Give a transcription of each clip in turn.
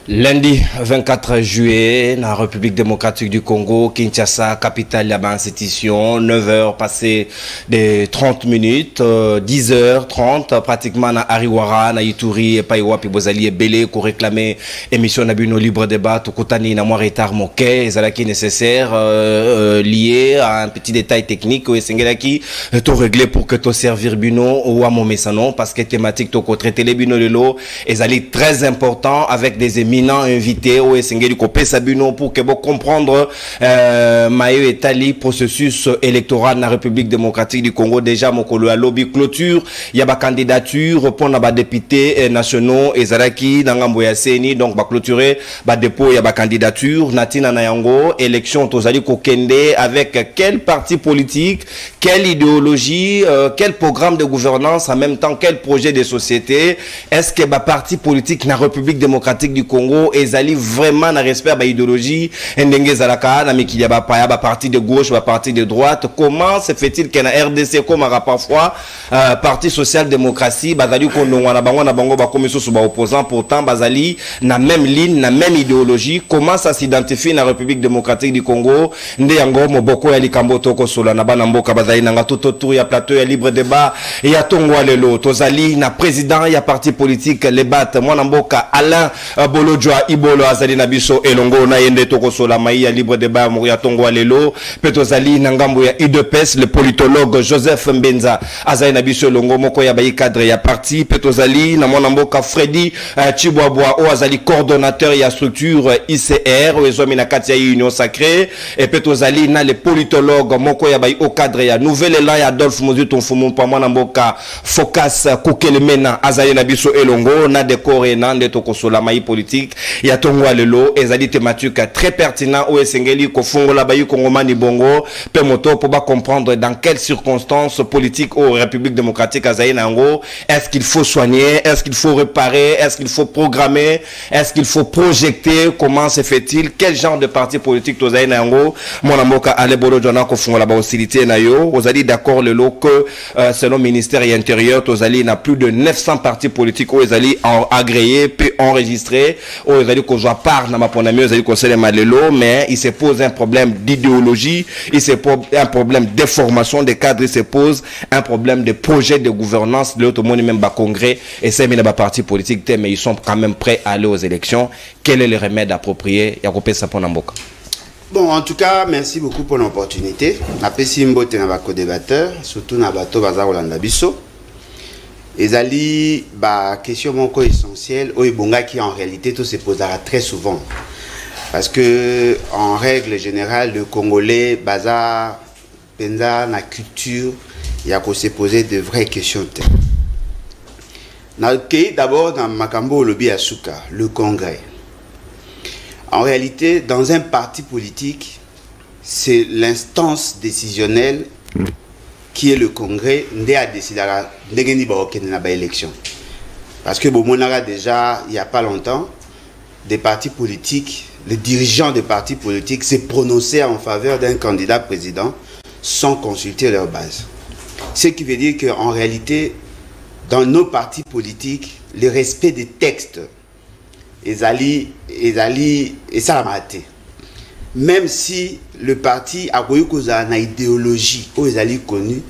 Lundi 24 juillet, dans la République démocratique du Congo, Kinshasa, capitale de l'institution, 9h passé de 30 minutes, 10h30, pratiquement dans Ariwara, dans Ituri, et Paiwa, puis Bozali et Belé, pour réclamer émission Nabuno libre débat, tout Koutani, n'a moins retard moqué, et ça qui est nécessaire, lié à un petit détail technique, ou est-ce tout réglé pour que tout servir Bino ou à mon messanon, parce que thématique, tout traiter les Bino de l'eau, et ça est très important avec des émissions invité au Essengeli Kopé Sabino pour que vous comprendre Maïo et Tali processus électoral dans la République démocratique du Congo. Déjà mokolo à lobby clôture, il y a ba candidature pour na ba députés nationaux et Zaraki dans Ngamboya Seni, donc ba clôturer ba dépôt il y a ba candidature Natina Nayango élection tozali kokende avec quel parti politique, quelle idéologie, quel programme de gouvernance, en même temps quel projet de société. Est-ce que ba parti politique na République démocratique du Congo ezali vraiment na respect ba idéologie ndenge zalaka na mikiya ba paya ba parti de gauche ba parti de droite? Comment se fait-il que na RDC comme parfois parti social démocratie bazali ko ndongwa na bango ba komiso so ba opposant, pourtant bazali na même ligne na même idéologie? Comment ça s'identifie na République démocratique du Congo? Nde yango moboko ya likambo toko sola na bana mboka bazali na tout autour ya plateau ya libre débat et ya tongwa lelo tozali na président ya parti politique les bat mwana mboka Alain Bolo Joa Ibolo azali na biso elongo na yende toko sola mai ya libre débat ya tongwa lelo petozali na ngambo ya UDPS le politologue Joseph Mbenza azali na biso elongo moko ya bayi cadre ya parti petozali na mwana mboka Freddy Chibwabwa o azali coordonnateur ya structure ICR o ezomi na kati ya union sacrée et petozali na le politologue moko ya bayi au cadre ya nouvelle élan ya Adolphe Mozutu Mfumu pa mwana mboka Focus Kokelemena azali na biso elongo na décoré na nde toko sola mai politique ya tongwa lelo ezali thématique très pertinent au Essengeli kofungola bayi kongomani bongo pe moto pour ba comprendre dans quelles circonstances politiques au République démocratique azali nango. Est-ce qu'il faut soigner, est-ce qu'il faut réparer, est-ce qu'il faut programmer, est-ce qu'il faut projeter? Comment se fait-il? Quel genre de parti politique tozali nango? Mona mboka alebolo jona kofungola ba hostilité na yo ozali d'accord lelo que selon ministère et intérieur tozali na plus de 900 partis politiques où ezali agréés puis enregistrés où ezali ko joa part na maponami ezali ko selema lelo, mais il se pose un problème d'idéologie, il se pose un problème de formation des cadres, il se pose un problème de projet de gouvernance. Le tout monde même bas congrès et c'est même parti politique mais ils sont quand même prêts à aller aux élections. Quel est le remède approprié? Yakopé Saponamboka. Bon, en tout cas, merci beaucoup pour l'opportunité. Napesi mbote na ba co-débatteur, surtout na bato bazar Olanda biso. Ezali ba question moko essentielle o ebonga qui en réalité tout se posera très souvent. Parce que en règle générale le Congolais bazar penza na culture il y a qu'on se poser de vraies questions. Na okay, d'abord dans makambo lobby asuka, le congrès. En réalité, dans un parti politique, c'est l'instance décisionnelle qui est le congrès qui a décidé de l'élection. Parce que bon, déjà, il n'y a pas longtemps, des partis politiques, les dirigeants des partis politiques s'est prononcé en faveur d'un candidat président sans consulter leur base. Ce qui veut dire qu'en réalité, dans nos partis politiques, le respect des textes et ça l'a maté. Même si le parti a une idéologie, ils connu,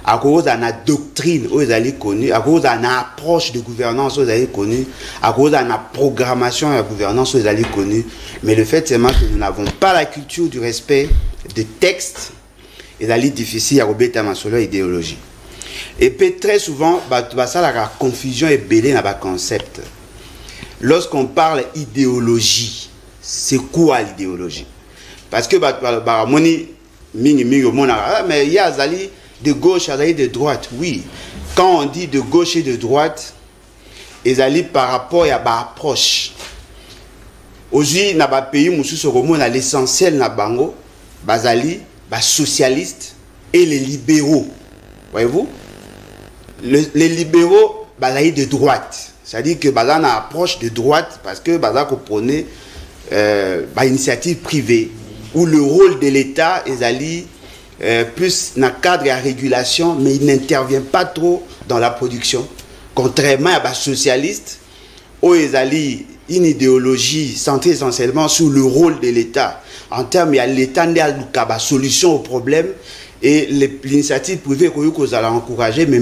a une doctrine, ils connu, a une approche de gouvernance, ils connu, a une programmation de gouvernance, ils connu. Mais le fait c'est que nous n'avons pas la culture du respect des textes, c'est difficile à remettre sur leur idéologie. Et puis très souvent, ça la confusion est belée dans le concept. Lorsqu'on parle idéologie, c'est quoi l'idéologie? Parce que mais il y a de gauche, il y a de droite. Oui, quand on dit de gauche et de droite, ils allaient par rapport à l'approche. Aujourd'hui, dans le pays, on a l'essentiel dans bango, bazali, socialistes et les libéraux. Voyez-vous? Les libéraux, bazali de droite. C'est-à-dire que Baza a approche de droite parce que Baza comprenait initiative privée où le rôle de l'État est plus dans le cadre de la régulation, mais il n'intervient pas trop dans la production. Contrairement à les socialistes, où ils une idéologie centrée essentiellement sur le rôle de l'État. En termes, il y a l'État qui a la solution au problème et l'initiative privée qu'on a encouragée, mais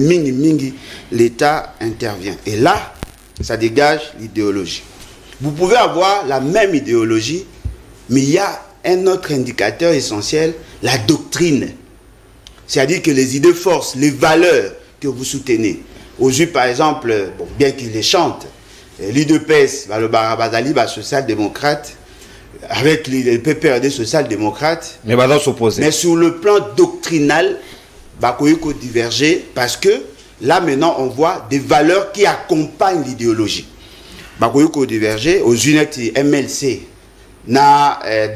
l'État intervient. Et là, ça dégage l'idéologie. Vous pouvez avoir la même idéologie, mais il y a un autre indicateur essentiel, la doctrine. C'est-à-dire que les idées forces, les valeurs que vous soutenez. Aujourd'hui, par exemple, bon, bien qu'ils les chantent, l'UDPS, le Barabazali, social-démocrate, avec le PPRD social-démocrate. Mais va s'opposer. Mais sur le plan doctrinal, il faut diverger parce que là maintenant on voit des valeurs qui accompagnent l'idéologie. Il faut diverger. Aux unités MLC,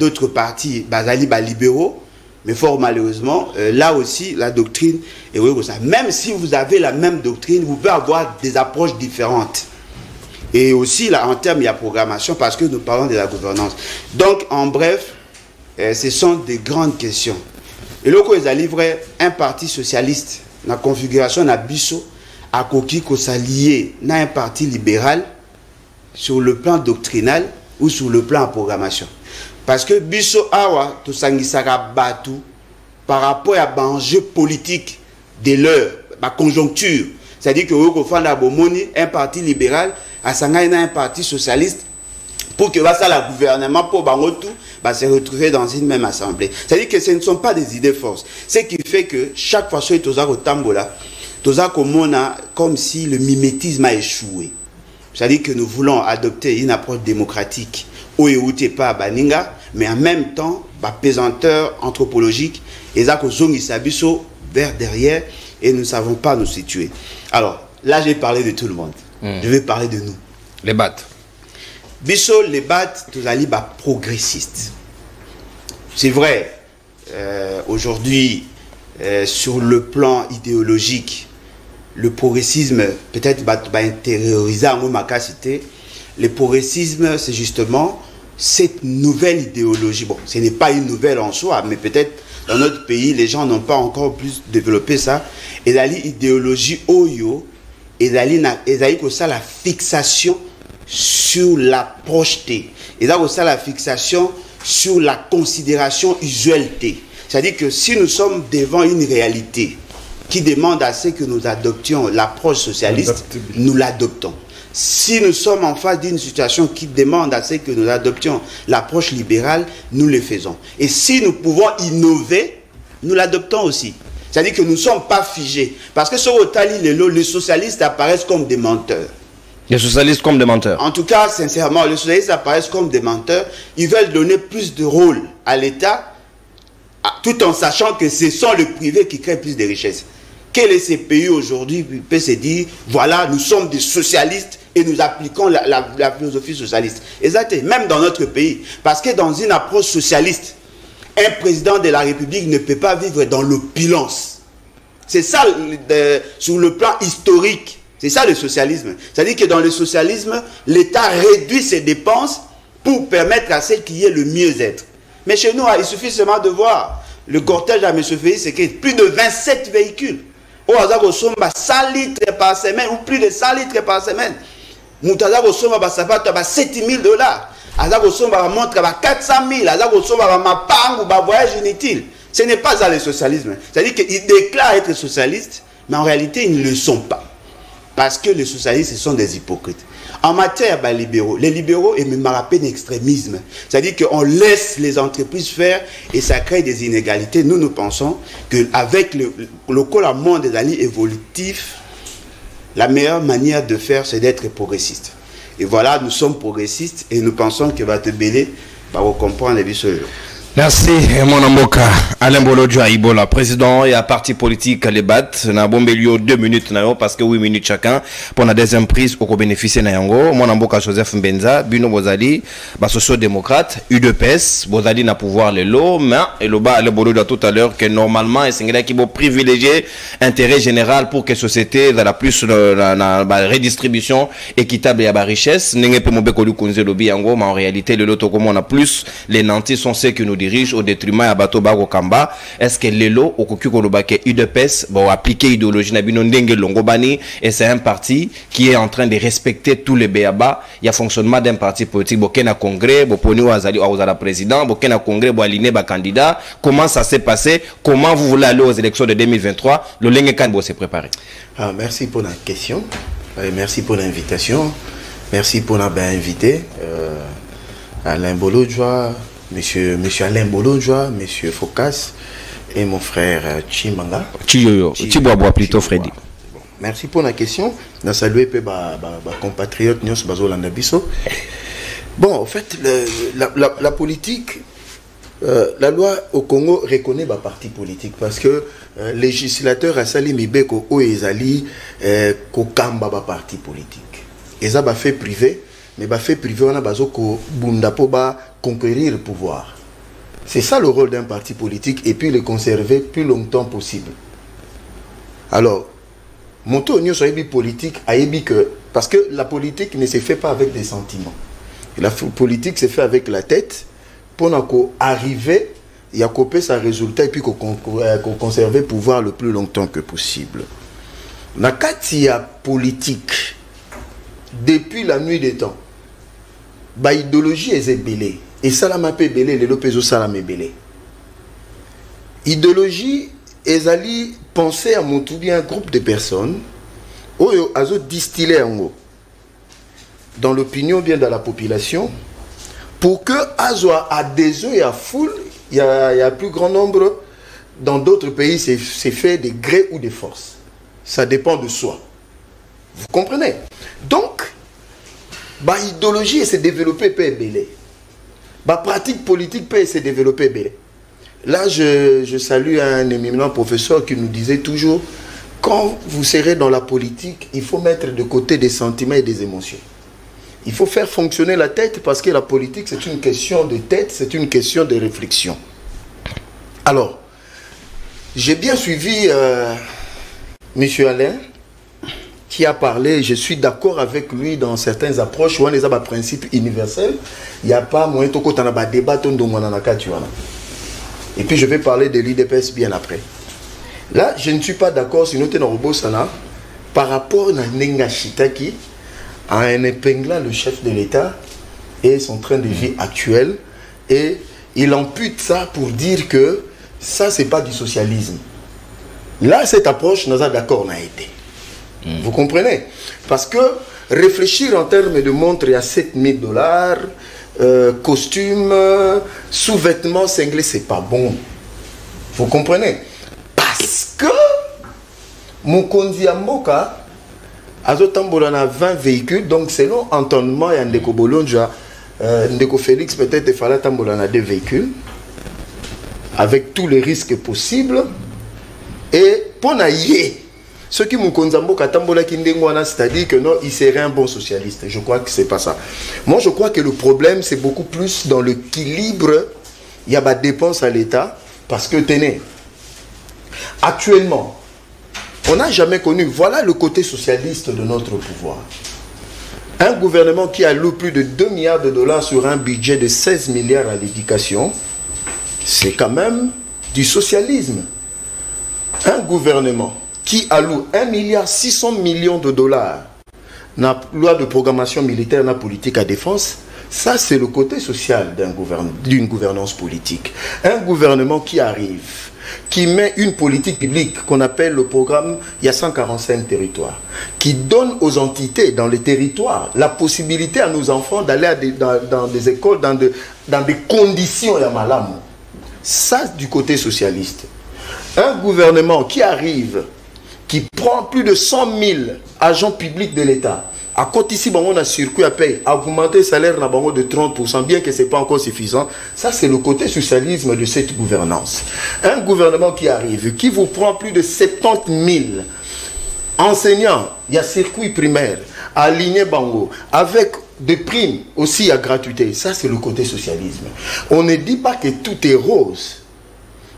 d'autres partis, Bazali, libéraux, mais fort malheureusement, là aussi la doctrine est comme ça. Même si vous avez la même doctrine, vous pouvez avoir des approches différentes. Et aussi, là, en termes, il y a programmation parce que nous parlons de la gouvernance. Donc, en bref, ce sont des grandes questions. Et là, ils ont livré un parti socialiste, la configuration de Bisso, à Koki, qu'on s'allie à un parti libéral sur le plan doctrinal ou sur le plan de programmation. Parce que Bisso Awa, tout ça, batu par rapport à l'enjeu politique de l'heure, la conjoncture. C'est-à-dire que vous avez un parti libéral à un parti socialiste pour que ça, le gouvernement pour tout se retrouver dans une même assemblée. C'est-à-dire que ce ne sont pas des idées forces. Ce qui fait que chaque fois que tu as au tambola, tu as comme si le mimétisme a échoué. C'est-à-dire que nous voulons adopter une approche démocratique où il n'y a pas Baninga, mais en même temps, pesanteur anthropologique, et ça vers derrière, et nous ne savons pas nous situer. Alors, là, j'ai parlé de tout le monde. Je vais parler de nous. Les BAT. Bisso, les BAT, tous allés progressistes. C'est vrai, aujourd'hui, sur le plan idéologique, le progressisme, peut-être, intériorisé en ma cité. Le progressisme, c'est justement cette nouvelle idéologie. Bon, ce n'est pas une nouvelle en soi, mais peut-être dans notre pays, les gens n'ont pas encore plus développé ça. Et l'idéologie Oyo, et ça la fixation sur la projeté. Et là ça la fixation sur la considération usuelle. C'est-à-dire que si nous sommes devant une réalité qui demande à ce que nous adoptions l'approche socialiste, nous l'adoptons. Si nous sommes en face d'une situation qui demande à ce que nous adoptions l'approche libérale, nous le faisons. Et si nous pouvons innover, nous l'adoptons aussi. C'est-à-dire que nous ne sommes pas figés. Parce que sur Otali, les socialistes apparaissent comme des menteurs. Les socialistes comme des menteurs. En tout cas, sincèrement, les socialistes apparaissent comme des menteurs. Ils veulent donner plus de rôle à l'État, tout en sachant que ce sont le privé qui crée plus de richesses. Quel est ce pays aujourd'hui qui peut se dire, voilà, nous sommes des socialistes et nous appliquons la philosophie socialiste. Exactement, même dans notre pays. Parce que dans une approche socialiste, un président de la République ne peut pas vivre dans l'opulence. C'est ça, sur le plan historique, c'est ça le socialisme. C'est-à-dire que dans le socialisme, l'État réduit ses dépenses pour permettre à ceux qui y ait le mieux-être. Mais chez nous, il suffit seulement de voir le cortège à M. Félix, c'est que plus de 27 véhicules. Au hasard, au sommet, 100 litres par semaine, ou plus de 100 litres par semaine. Moutaza au sommet, ça va 7 000 $. Azak au sommet, va montre 400 000. Azak au sommet, va mapang ou va voyage inutile. Ce n'est pas ça le socialisme. C'est-à-dire qu'ils déclarent être socialistes, mais en réalité, ils ne le sont pas. Parce que les socialistes, ce sont des hypocrites. En matière de libéraux, les libéraux et même rappellent l'extrémisme. C'est-à-dire qu'on laisse les entreprises faire et ça crée des inégalités. Nous, nous pensons qu'avec le collement des alliés évolutifs, la meilleure manière de faire, c'est d'être progressiste. Et voilà, nous sommes progressistes et nous pensons que Batebele va comprendre les vies. Merci, mon amboka. Alain Bolodjo Ibola, président et à parti politique, les BAT. Na bombelio 2 minutes, parce que 8 minutes chacun. Pour la deuxième prise, au bénéficier na yango. Mon amboka Joseph Mbenza, Bino Bozali, social-démocrate, UDPS, Bozali na pouvoir les lots, mais, et le bas, le Bolodjo tout à l'heure, que normalement, c'est un qui va privilégier intérêt général pour que la société, dans la plus, la redistribution équitable et à la richesse. N'engé pe mobeko lu kunze lobi yango, mais en réalité, le lot, comme on a plus, les nantis sont ceux que nous dirige au détriment à bateau Bago Kamba. Est-ce que l'élo au Koku Kolobake UDPS bon appliquer idéologie Nabino Ndenge Longobani et c'est un parti qui est en train de respecter tous les béaba. Il y a fonctionnement d'un parti politique. Bokena Congrès, Boponi Ouazali Ouazala président, Bokena Congrès, Boaline ba candidat. Comment ça s'est passé? Comment vous voulez aller aux élections de 2023? Le Lengekan s'est préparé. Ah, merci pour la question. Merci pour l'invitation. Merci pour l'avoir invité. Alain Bolodjoa, monsieur Alain Bolodjoa, monsieur Focas et mon frère Chimanga. Chiboabo plutôt Freddy. Bon, merci pour la question. Je salue mes compatriotes Nyos Bazolanda Bisso. Bon, en fait, la politique, la loi au Congo reconnaît les partis politiques parce que législateur a sali mibeko o ezali ko kamba ba parti politique. Eza ba fait privé, mais ba fait privé on a bazo ko bunda po ba conquérir le pouvoir. C'est ça le rôle d'un parti politique et puis le conserver plus longtemps possible. Alors, Monto Onyo Soyebi politique a ébi que parce que la politique ne se fait pas avec des sentiments. La politique se fait avec la tête pour arriver il y a coupé sa résultat et puis qu'on conserve le pouvoir le plus longtemps que possible. Na katia politique depuis la nuit des temps, ba idéologie est belé et ça la mapé belé les lopezo ça la belé. Idéologie est allé penser à mon tout bien un groupe de personnes oyo azo distiller en dans l'opinion bien de la population pour que azo adhésion et à foule. Il y a plus grand nombre, dans d'autres pays, c'est fait de gré ou de force. Ça dépend de soi. Vous comprenez? Donc, bah, idéologie s'est développée peu belé. Bah, pratique politique peut se développer belé. Là, je salue un éminent professeur qui nous disait toujours, quand vous serez dans la politique, il faut mettre de côté des sentiments et des émotions. Il faut faire fonctionner la tête parce que la politique, c'est une question de tête, c'est une question de réflexion. Alors, j'ai bien suivi M. Alain qui a parlé, je suis d'accord avec lui dans certaines approches, où on a des principes universels, il n'y a pas moyen de débat. Et puis je vais parler de l'IDPS bien après. Là, je ne suis pas d'accord sur notre Robosana par rapport à Nenga Shitaki, en épinglant le chef de l'État et son train de vie actuel, et il ampute ça pour dire que ça c'est pas du socialisme. Là cette approche nous a d'accord n'a été. Vous comprenez? Parce que réfléchir en termes de montre à $7 000, costume, sous-vêtements cinglés, c'est pas bon. Vous comprenez? Parce que mon Konzi Amboka Azotambola a 20 véhicules, donc selon entendement, il y a Ndeko Bolonja, Ndeko Félix peut-être il fallait Tambola a 2 véhicules, avec tous les risques possibles. Et pour naïe, ceux qui m'ont konzambo katambola kindengwana, c'est-à-dire que non, il serait un bon socialiste. Je crois que c'est pas ça. Moi, je crois que le problème, c'est beaucoup plus dans l'équilibre. Il y a des dépenses à l'État, parce que tenez, actuellement, on n'a jamais connu, voilà le côté socialiste de notre pouvoir. Un gouvernement qui alloue plus de $2 milliards sur un budget de 16 milliards à l'éducation, c'est quand même du socialisme. Un gouvernement qui alloue $1,6 milliard dans la loi de programmation militaire, dans la politique à défense, ça c'est le côté social d'une gouvernance politique. Un gouvernement qui arrive, qui met une politique publique qu'on appelle le programme, il y a 145 territoires, qui donne aux entités dans les territoires la possibilité à nos enfants d'aller dans des écoles, dans des conditions à malam. Ça, du côté socialiste. Un gouvernement qui arrive, qui prend plus de 100 000 agents publics de l'État, à côté ici, on a circuit à payer, augmenter le salaire de 30%, bien que ce n'est pas encore suffisant. Ça, c'est le côté socialisme de cette gouvernance. Un gouvernement qui arrive, qui vous prend plus de 70 000 enseignants, il y a circuit primaire, aligné Bango, avec des primes aussi à gratuité. Ça, c'est le côté socialisme. On ne dit pas que tout est rose.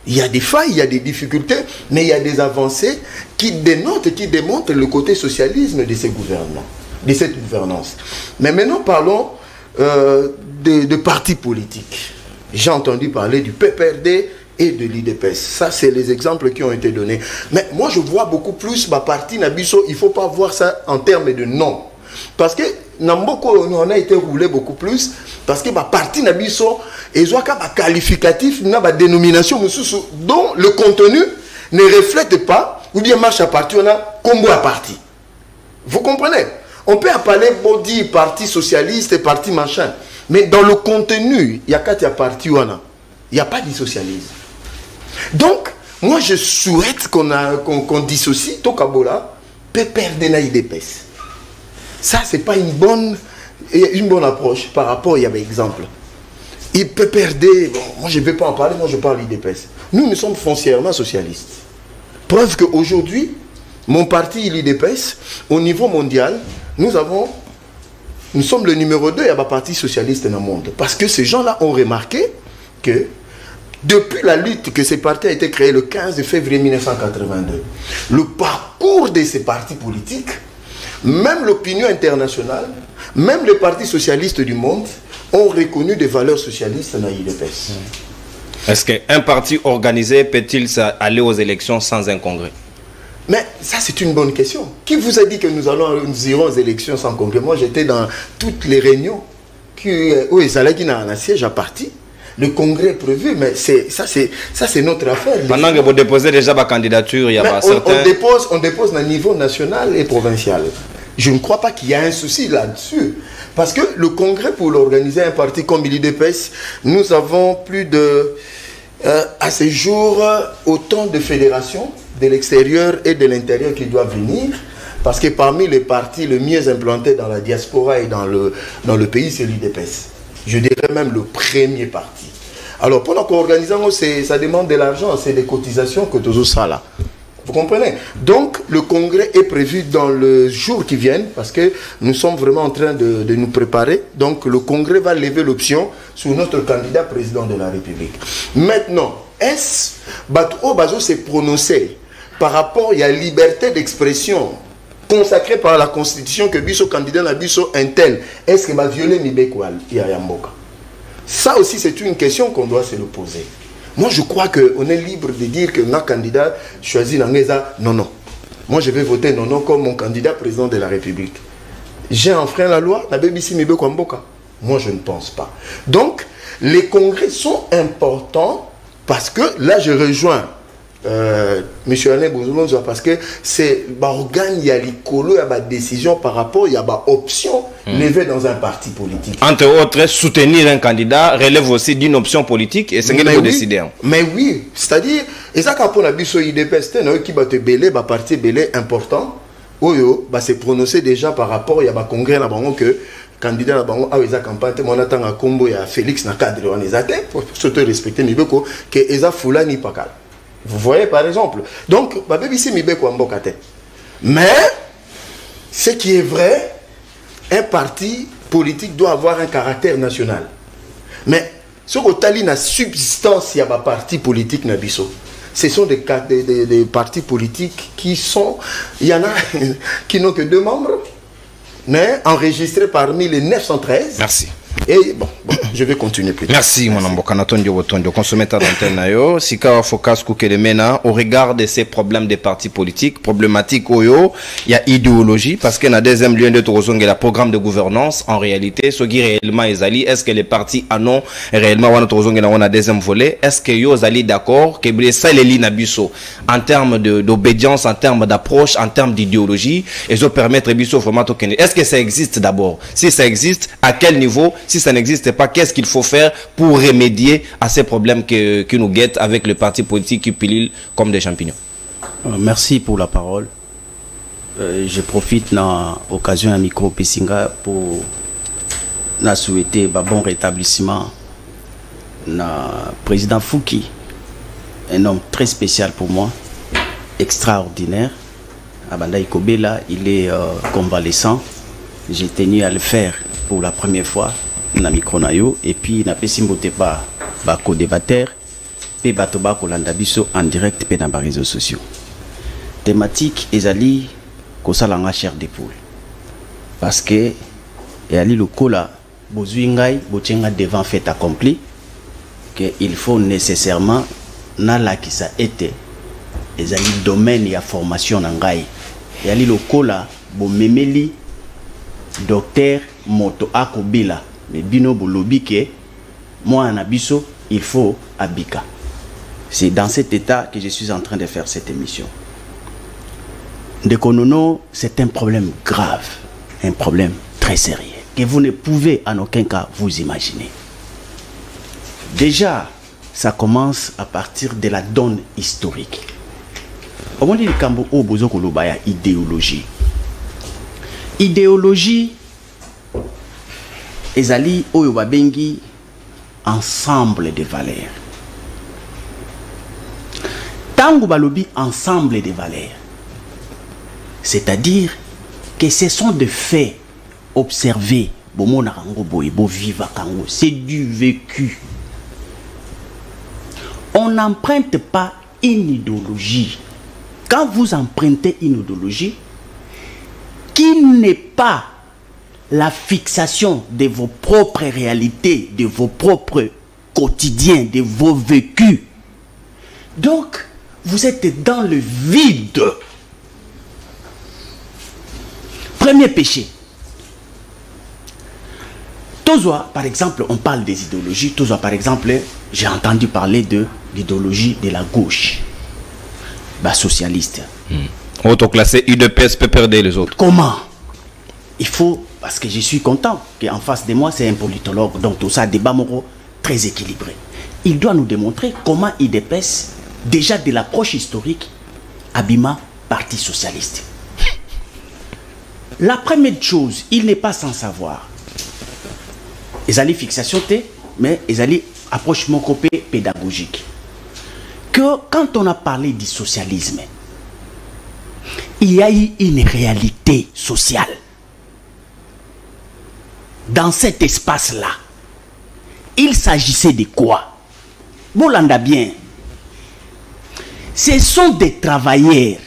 Il y a des failles, il y a des difficultés, mais il y a des avancées qui démontrent le côté socialisme de ces gouvernements, de cette gouvernance. Mais maintenant, parlons de partis politiques. J'ai entendu parler du PPRD et de l'IDPS. Ça, c'est les exemples qui ont été donnés. Mais moi, je vois beaucoup plus ma partie Nabiso. Il ne faut pas voir ça en termes de nom. Parce que Namboko, on a été roulé beaucoup plus. Parce que ma partie Nabiso, ils ont un qualificatif, une dénomination dont le contenu ne reflète pas, ou bien marche à partir, on a combo à partie. Vous comprenez? On peut appeler body, parti socialiste et parti machin. Mais dans le contenu, il y a quatre partis, il n'y a pas de socialisme. Donc, moi je souhaite qu'on dissocie Tokabola, PPRD na IDPS. Ça, c'est pas une bonne approche par rapport, il y avait exemple. Il PPRD, bon, moi je ne vais pas en parler, moi je parle d'IDPS. Nous sommes foncièrement socialistes. Preuve qu'aujourd'hui, mon parti, l'IDPS, au niveau mondial, nous sommes le numéro 2 à la partie socialiste dans le monde. Parce que ces gens-là ont remarqué que depuis la lutte que ces partis a été créé le 15 février 1982, le parcours de ces partis politiques, même l'opinion internationale, même les partis socialistes du monde ont reconnu des valeurs socialistes dans l'IDPS. Est-ce qu'un parti organisé peut-il aller aux élections sans un congrès? Mais ça, c'est une bonne question. Qui vous a dit que nous irons aux élections sans congrès? Moi, j'étais dans toutes les réunions où les Salagui ont un siège à parti. Le congrès est prévu, mais ça, c'est notre affaire. Pendant que vous déposez déjà ma candidature, il y a pas certains... On dépose à niveau national et provincial. Je ne crois pas qu'il y a un souci là-dessus. Parce que le congrès, pour l'organiser, un parti comme l'IDPS, nous avons plus de... à ce jour, autant de fédérations de l'extérieur et de l'intérieur qui doivent venir. Parce que parmi les partis les mieux implantés dans la diaspora et dans le pays, c'est l'IDPS. Je dirais même le premier parti. Alors, pendant qu'on organise, ça demande de l'argent, c'est des cotisations que tout ça là. Vous comprenez? Donc, le congrès est prévu dans le jour qui vient, parce que nous sommes vraiment en train de nous préparer. Donc, le congrès va lever l'option sur notre candidat président de la République. Maintenant, est-ce que Bazo s'est prononcé par rapport à la liberté d'expression consacrée par la Constitution que Bisso candidat na Bisso intel, est-ce qu'il va violer Mibeko Yamboka? Ça aussi, c'est une question qu'on doit se le poser. Moi, je crois qu'on est libre de dire que notre candidat choisi Nangeza, non. Moi, je vais voter non comme mon candidat président de la République. J'ai enfreint la loi, la BBC Mibeko Yamboka? Moi, je ne pense pas. Donc, les congrès sont importants parce que là, je rejoins Monsieur Alain Bouzoulonzo, parce que c'est l'organe, il y a l'écolo, il y a la décision par rapport, il y a la option levée dans un parti politique. Entre autres, soutenir un candidat relève aussi d'une option politique et c'est ce qu'il faut décider. Mais oui, c'est-à-dire, et ça quand on a vu sur IDPS, qui va te belé, va parti belé important, Oyo, va se prononcer déjà par rapport, il y a un congrès là-bas que candidat là-bas, ah, ils ont campagne, on attend un combo, il y a Félix dans le cadre, on les attend, pour se respecter, mais beaucoup, que ils ont foulé ni pas calme. Vous voyez par exemple. Donc, mais ce qui est vrai, un parti politique doit avoir un caractère national. Mais ce que tu as la substance, il y a un parti politique Nabiso. Ce sont des partis politiques qui sont, il y en a qui n'ont que 2 membres, mais enregistrés parmi les 913. Merci. Et bon, je vais continuer plus tard. Merci, mon ambo. Kanatondio Wotondio, consommateur d'antenne nayo. Sika focus Koukelemena, au regard de ces problèmes des partis politiques, problématiques oyo, il y a idéologie, parce que dans deuxième lieu de Torozong, il y a le programme de gouvernance. En réalité, ce qui réellement est ali, est-ce que les partis annon réellement wana Torozong on a deuxième volet, est-ce que yo ali d'accord que ça les lignes abisso en termes d'obédience, en termes d'approche, en termes d'idéologie, et ça permettre bisso vraiment token. Est-ce que ça existe d'abord? Si ça existe, à quel niveau? Si ça n'existe pas, qu'est-ce qu'il faut faire pour remédier à ces problèmes qui nous guettent avec le parti politique qui pilule comme des champignons? Merci pour la parole. Je profite de l'occasion à micro Pessinga pour souhaiter un bon rétablissement à président Fouki, un homme très spécial pour moi, extraordinaire. Abanda Ikobela, il est convalescent. J'ai tenu à le faire pour la première fois. Na micronayo et puis na pesimbote pas co-débatteur pe batoba kolanda biso en direct pe na réseaux sociaux. Thématique ezali ko salanga chair de poule parce que ezali lokola bozui ngai botenga devant fait accompli qu'il faut nécessairement nala qui ça été les domaine ya formation nangai et ali lokola bo memeli docteur moto akobila mais bino bolobi ke moi na biso il faut abika. C'est dans cet état que je suis en train de faire cette émission. Ndekonono, c'est un problème grave, un problème très sérieux que vous ne pouvez en aucun cas vous imaginer. Déjà, ça commence à partir de la donne historique. Au moment du Kambo, au bozo kolobaya idéologie. Idéologie, ezali oyo babengi ensemble de valeurs. Tango balobi ensemble de valeurs. C'est-à-dire que ce sont des faits observés. C'est du vécu. On n'emprunte pas une idéologie. Quand vous empruntez une idéologie qui n'est pas la fixation de vos propres réalités, de vos propres quotidiens, de vos vécus, donc vous êtes dans le vide. Premier péché. Tozoa, par exemple, on parle des idéologies. Tozoa, par exemple, j'ai entendu parler de l'idéologie de la gauche. Bah, socialiste. Autoclassé, UDPS peut perdre les autres. Comment? Il faut, parce que je suis content qu'en face de moi, c'est un politologue. Donc tout ça, débat moraux très équilibré. Il doit nous démontrer comment UDPS, déjà de l'approche historique, abîma Parti socialiste. La première chose, il n'est pas sans savoir. Ils allaient fixation T, mais ils allaient approche mon côté pédagogique. Que quand on a parlé du socialisme, il y a eu une réalité sociale. Dans cet espace-là, il s'agissait de quoi? Bolanda bien. Ce sont des travailleurs.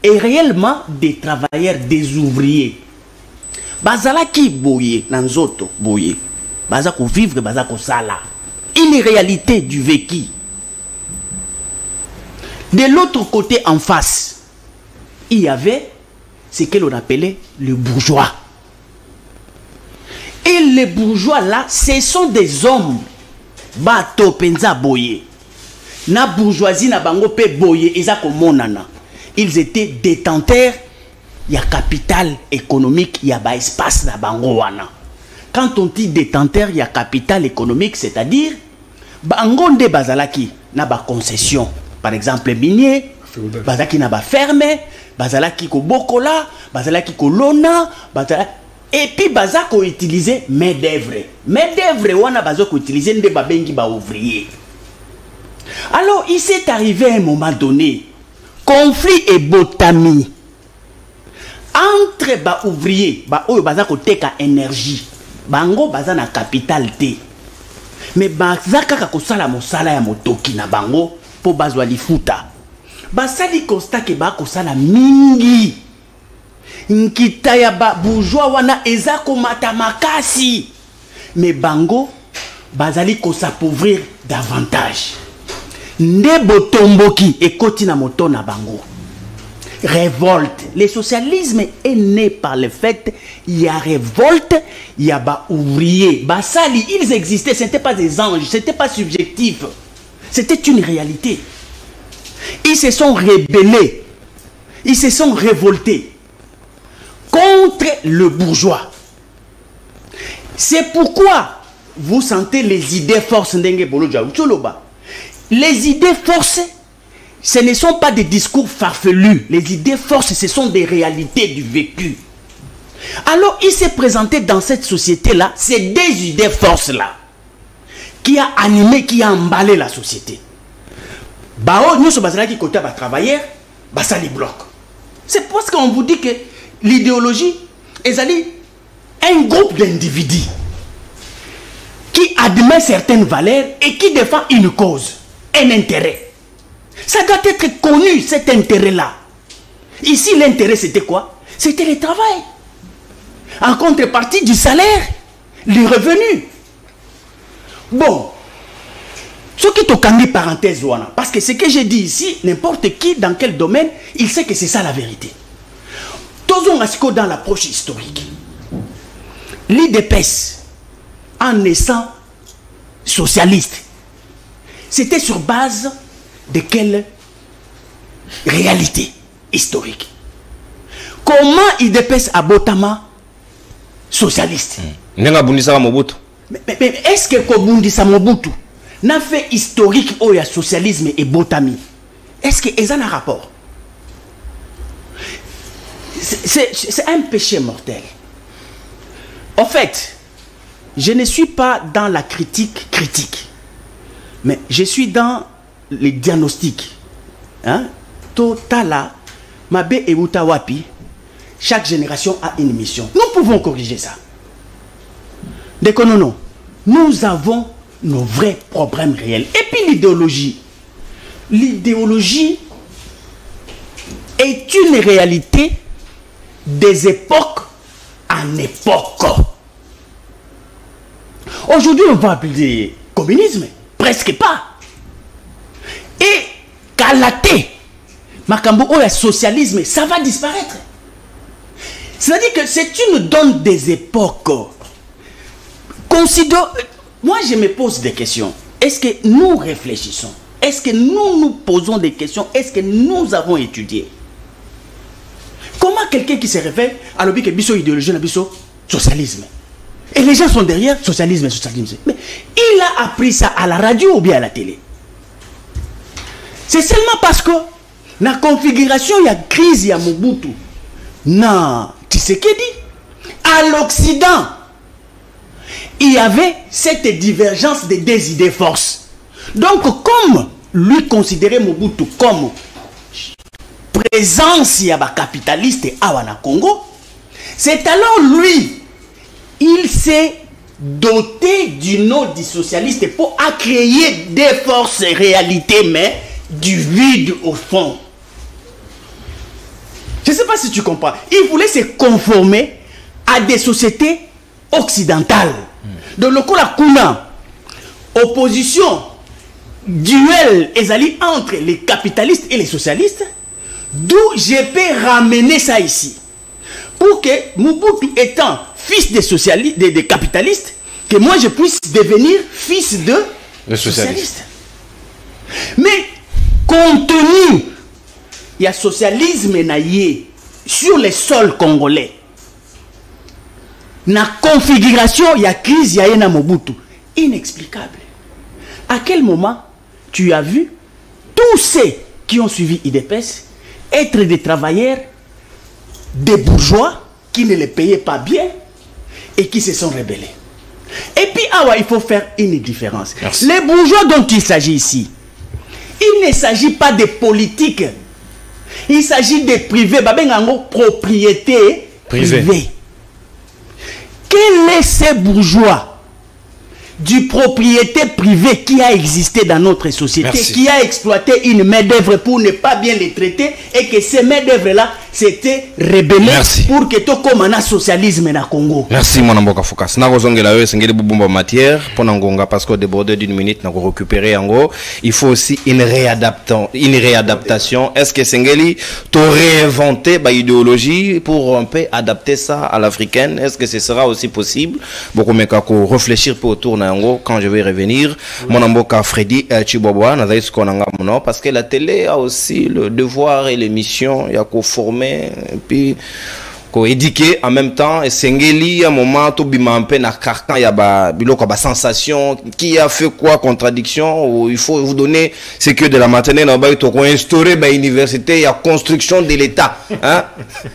Et réellement des travailleurs, des ouvriers. Bazala qui boye, nanzoto boye. Bazako vivre, bazako sala. Une réalité du vécu. De l'autre côté, en face, il y avait ce que l'on appelait le bourgeois. Et les bourgeois là, ce sont des hommes. Bato penza boye. Na bourgeoisie na bango pe boye, ezako monana. Ils étaient détenteurs, il y a capital économique, il y a ba espace na bango wana. Quand on dit détenteur, il y a capital économique, c'est-à-dire bango nde bazalaki na ba concession. Par exemple, minier, bazalaki na ba ferme, bazalaki ko bokola, bazalaki ko lona, bazalaki et puis bazako utiliser main d'œuvre. Main d'œuvre wana bazako utiliser nde ba bengi ba ouvrier. Alors, il s'est arrivé à un moment donné conflit et botami entre ba ouvrier ba oyo baza ko teka énergie bango baza na capital T mais baza kaka ko sala mosala ya motoki na bango po bazwa lifuta basali constat ke ba ko sala mingi nkita ya ba bourgeois wana eza ko mata makasi mais bango bazali ko s'appauvrir davantage. Ndebo tomboki et kotina moto na bango. Révolte. Le socialisme est né par le fait il y a révolte, il y a ba ouvriers, ba sali, ils existaient, ce n'étaient pas des anges, ce n'était pas subjectif. C'était une réalité. Ils se sont rebellés. Ils se sont révoltés contre le bourgeois. C'est pourquoi vous sentez les idées forces ndenge boloja ucholoba. Les idées forces, ce ne sont pas des discours farfelus. Les idées forces, ce sont des réalités du vécu. Alors, il s'est présenté dans cette société-là, c'est des idées forces-là qui a animé, qui a emballé la société. Bao, nous sommes qui côté va travailler, ça les bloque. C'est parce qu'on vous dit que l'idéologie est un groupe d'individus qui admet certaines valeurs et qui défend une cause. Un intérêt. Ça doit être connu, cet intérêt-là. Ici, l'intérêt, c'était quoi? C'était le travail. En contrepartie du salaire, les revenus. Bon. Ce qui te canne parenthèse, parce que ce que j'ai dit ici, n'importe qui, dans quel domaine, il sait que c'est ça la vérité. Tous dans l'approche historique. L'IDPS, en naissant socialiste, c'était sur base de quelle réalité historique? Comment IDPS a Botama socialiste? Mais est-ce que Kobundisa Mobutu n'a fait historique où il y a socialisme et Botami? Est-ce que ça a un rapport? C'est un péché mortel. En fait, je ne suis pas dans la critique, mais je suis dans les diagnostics. Hein? Totala, Mabe et Utawapi, chaque génération a une mission. Nous pouvons corriger ça. Dès que non, nous avons nos vrais problèmes réels. Et puis l'idéologie. L'idéologie est une réalité des époques en époque. Aujourd'hui, on va appeler communisme. Presque pas. Et Kalaté, Makambo, ou le socialisme, ça va disparaître. C'est-à-dire que c'est une donne des époques. Moi, je me pose des questions. Est-ce que nous réfléchissons? Est-ce que nous nous posons des questions? Est-ce que nous avons étudié? Comment quelqu'un qui se réveille à l'objet que biso idéologie, la biso socialisme? Et les gens sont derrière socialisme. Mais il a appris ça à la radio ou bien à la télé? C'est seulement parce que dans la configuration, il y a crise, il y a Mobutu. Non, Tshisekedi. À l'Occident, il y avait cette divergence des deux idées forces. Donc, comme lui considérait Mobutu comme présence il y a capitaliste à Congo, c'est alors lui, il s'est doté du nom du socialiste pour créer des forces réalités, mais du vide au fond. Je ne sais pas si tu comprends. Il voulait se conformer à des sociétés occidentales. Donc, le coup la Kuna, opposition, duel ezali entre les capitalistes et les socialistes, d'où je peux ramener ça ici. Pour que Mobutu étant fils des socialistes, des capitalistes, que moi je puisse devenir fils de socialistes. Mais compte tenu, il y a socialisme naïe sur les sols congolais. Na configuration, il y a crise, il y a un Mobutu. Inexplicable. À quel moment tu as vu tous ceux qui ont suivi IDPS être des travailleurs, des bourgeois qui ne les payaient pas bien et qui se sont rebellés? Et puis, il faut faire une différence. Merci. Les bourgeois dont il s'agit ici, il ne s'agit pas de politique. Il s'agit de privés, propriété privée. Quel est ce bourgeois du propriété privée qui a existé dans notre société? Merci. Qui a exploité une main-d'œuvre pour ne pas bien les traiter et que ces main-d'œuvre-là s'étaient rebellées pour que tout comme un socialisme na Congo? Merci, mon amboka Focus. N'a rozongela yo sengeli bubumba matière pour n'angonga parce que débordé d'une minute n'a récupérer ango. Il faut aussi une réadaptation. Est-ce que sengeli to réinventer ba idéologie pour un peu adapter ça à l'africaine? Est-ce que ce sera aussi possible? Beaucoup meka ko réfléchir pour autour na ango quand je vais revenir. Mon amboka Freddy Chiboboa na zaïs konanga mono parce que la télé a aussi le devoir et les missions ya ko former et puis ko éduquer en même temps. Et sengeli à un moment to bimampe na carcan ya ba biloko ba sensation qui a fait quoi contradiction, ou il faut vous donner ce que de la matinée na ba to ko instaurer ba université ya construction de l'état, hein,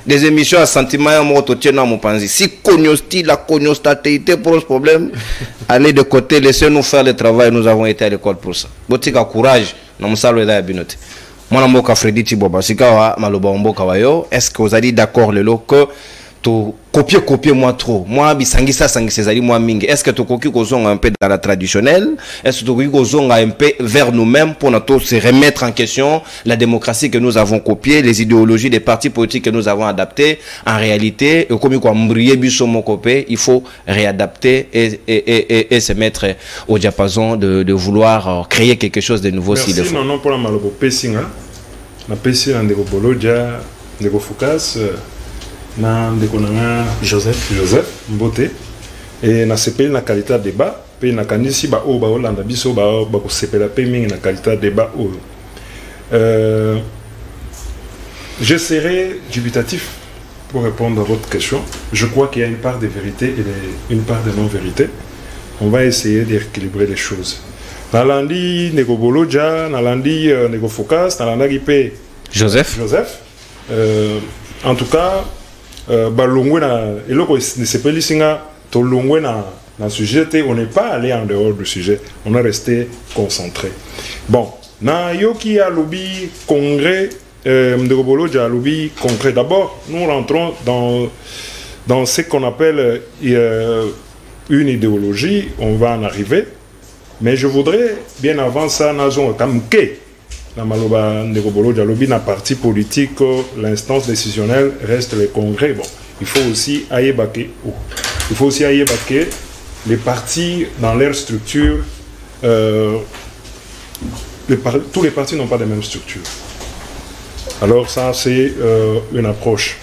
des émissions à sentiment ya moto tiena mo panzi si cognosti la cognostatité pose problème. Allez de côté, laissez-nous faire le travail, nous avons été à l'école pour ça. Botika courage na musalo da binote. Mon amboka Freddy Chiboba sikawa maloba mboka wayo. Est-ce que vous allez d'accord le lot que copier moi trop. Moi, bisangisa sangisa moi mingi. Est-ce que tu copies un peu dans la traditionnelle? Est-ce que tu copies un peu vers nous-mêmes pour nous se remettre en question la démocratie que nous avons copiée, les idéologies des partis politiques que nous avons adaptées? En réalité, comme il faut réadapter et se mettre au diapason de vouloir créer quelque chose de nouveau. Merci, non, non, pour la malobo Pessinga. Na Pessi na ndeko Bolodja, ndeko Foukas, na ndeko nanga Joseph Mbote, et na sepeli na qualité de débat, pe na kanisi ba o ba Olanda biso ba ko sepela pe mingi na qualité de débat o. Je serai dubitatif pour répondre à votre question. Je crois qu'il y a une part de vérité et une part de non-vérité. On va essayer d'équilibrer les choses. Nalandi Nego Bolodja, Nalandi Nego Foukas, Nalandi Pe Joseph. En tout cas, Balongwe na eloko ne sepeli singa to longwe na sujet, on n'est pas allé en dehors du sujet, on est resté concentré. Bon, na yoki a lobby congrès Nego Bolodja lobby congrès. D'abord, nous rentrons dans ce qu'on appelle une idéologie, on va en arriver. Mais je voudrais, bien avant ça, comme la Maloba Nego Bolodja lobby na parti politique, l'instance décisionnelle reste le congrès. Bon, il faut aussi aïebaker. Il faut aussi aïebaker les partis dans leur structure. Tous les partis n'ont pas la même structure. Alors ça, c'est une approche.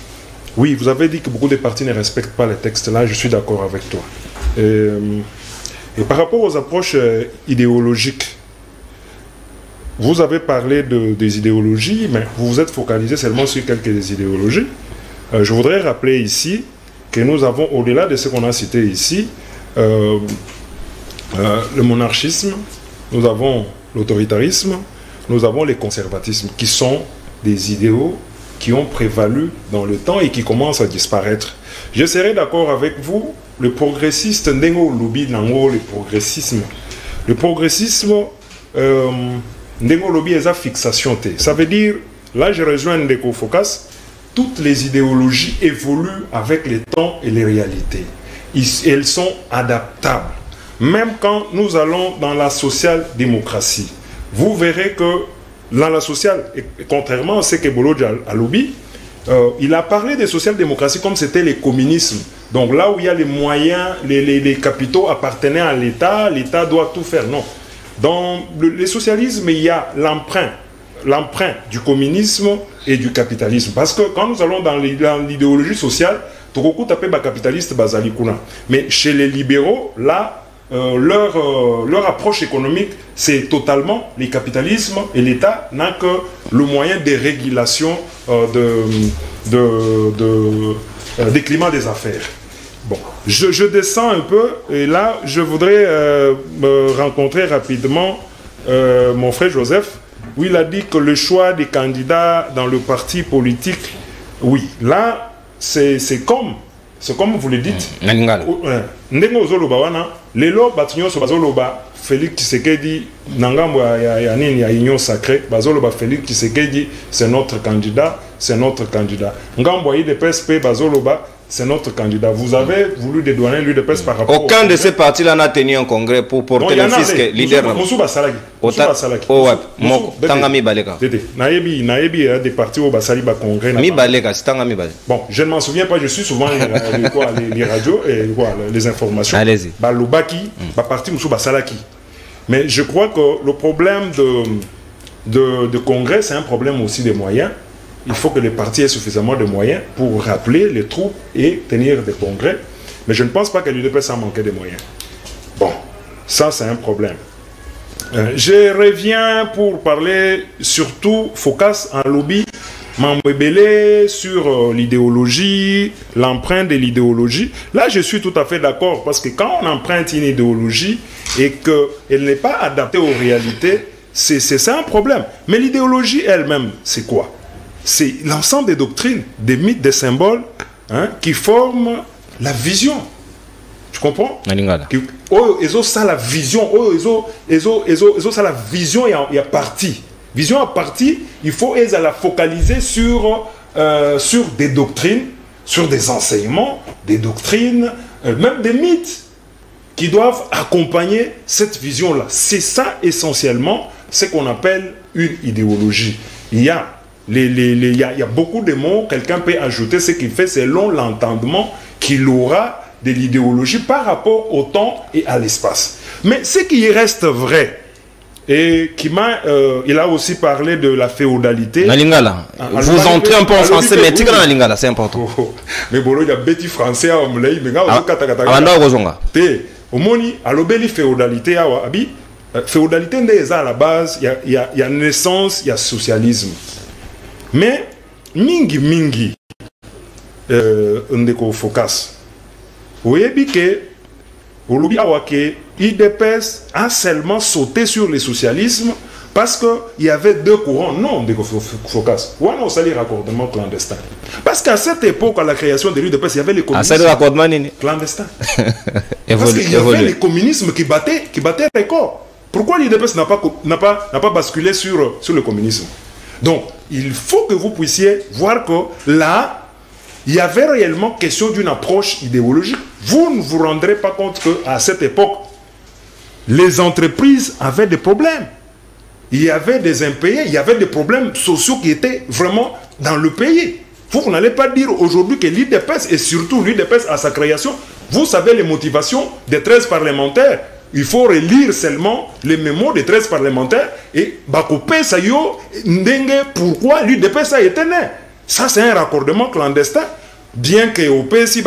Oui, vous avez dit que beaucoup de partis ne respectent pas les textes là, je suis d'accord avec toi. Et par rapport aux approches idéologiques, vous avez parlé des idéologies, mais vous vous êtes focalisé seulement sur quelques idéologies. Je voudrais rappeler ici que nous avons, au-delà de ce qu'on a cité ici, le monarchisme, nous avons l'autoritarisme, nous avons les conservatismes, qui sont des idéaux qui ont prévalu dans le temps et qui commencent à disparaître. Je serai d'accord avec vous. Le progressiste, Ndengo Lobi Nango, le progressisme. Le progressisme, Ndengo Lobi est à fixation. Ça veut dire, là je rejoins Ndeko Focas, toutes les idéologies évoluent avec les temps et les réalités. Elles sont adaptables. Même quand nous allons dans la social-démocratie, vous verrez que dans la sociale, contrairement à ce que Bolodja a lobby, il a parlé de social-démocratie comme c'était le communisme. Donc là où il y a les moyens, les capitaux appartenant à l'État, l'État doit tout faire. Non. Dans le socialisme, il y a l'emprunt du communisme et du capitalisme. Parce que quand nous allons dans l'idéologie sociale, Tokoku tapé capitaliste basalikuna. Mais chez les libéraux, là, leur approche économique, c'est totalement le capitalisme et l'État n'a que le moyen de régulation des climats des affaires. Bon, je descends un peu et là, je voudrais rencontrer rapidement mon frère Joseph, où il a dit que le choix des candidats dans le parti politique, oui, là, c'est comme vous le dites. Ndengo zoloba wana lelo batinyo so bazoloba Félix Tshisekedi nangambo ya nini ya union sacrée bazoloba Félix Tshisekedi c'est notre candidat, c'est notre candidat. Ngambo ya PSP bazoloba c'est notre candidat. Vous avez voulu dédouaner l'UDPS par rapport aucun de ces partis-là n'a tenu un congrès pour porter le fisc leader. Moussouba Salaki. Tangami Baleka. Naebi des partis au Basali ba congrès. Mi Baleka, c'est Tangami Baleka. Bon, je ne m'en souviens pas, je suis souvent les radios et les informations. Allez-y. Balobaki, ba parti Moussouba Salaki. Mais je crois que le problème de congrès, c'est un problème aussi des moyens. Il faut que les partis aient suffisamment de moyens pour rappeler les troupes et tenir des congrès. Mais je ne pense pas que l'UDPS a manqué de moyens. Bon, ça c'est un problème. Je reviens pour parler surtout, focus en lobby, m'embêler sur l'idéologie, l'empreinte de l'idéologie. Là, je suis tout à fait d'accord parce que quand on emprunte une idéologie et qu'elle n'est pas adaptée aux réalités, c'est ça un problème. Mais l'idéologie elle-même, c'est quoi? C'est l'ensemble des doctrines, des mythes, des symboles qui forment la vision. Tu comprends? Ils ont ça la vision. Ils ont ça la vision et à partie. Vision à partie, il faut la focaliser sur des doctrines sur des enseignements, des doctrines, même des mythes qui doivent accompagner cette vision-là. C'est ça essentiellement ce qu'on appelle une idéologie. Il y a beaucoup de mots, quelqu'un peut ajouter ce qu'il fait selon l'entendement qu'il aura de l'idéologie par rapport au temps et à l'espace. Mais ce qui reste vrai, et il a aussi parlé de la féodalité. Nalingala, vous entrez un peu en français, mais tigre Nalingala, c'est important. Mais bon, il y a petit français à Omlei, mais au moni, à l'obéli féodalité, féodalité n'est à la base, il y a naissance, il y a socialisme. Mais, mingi, ndeko focus. Vous voyez que, l'IDPS a seulement sauté sur le socialisme parce qu'il y avait deux courants. Non, ndeko focus. Ou on s'allait raccordement clandestin. Parce qu'à cette époque, à la création de l'IDPS, il y avait les communistes clandestins. Parce qu'il y avait les communismes qui battaient record. Pourquoi l'IDPS n'a pas basculé sur le communisme? Donc, il faut que vous puissiez voir que là, il y avait réellement question d'une approche idéologique. Vous ne vous rendrez pas compte qu'à cette époque, les entreprises avaient des problèmes. Il y avait des impayés, il y avait des problèmes sociaux qui étaient vraiment dans le pays. Vous n'allez pas dire aujourd'hui que l'IDPS, et surtout l'IDPS à sa création, vous savez les motivations des 13 parlementaires. Il faut relire seulement les mémos des 13 parlementaires et Bakopé Sayo Ndenge pourquoi l'UDPS a été né. Ça c'est un raccordement clandestin. Bien que au PC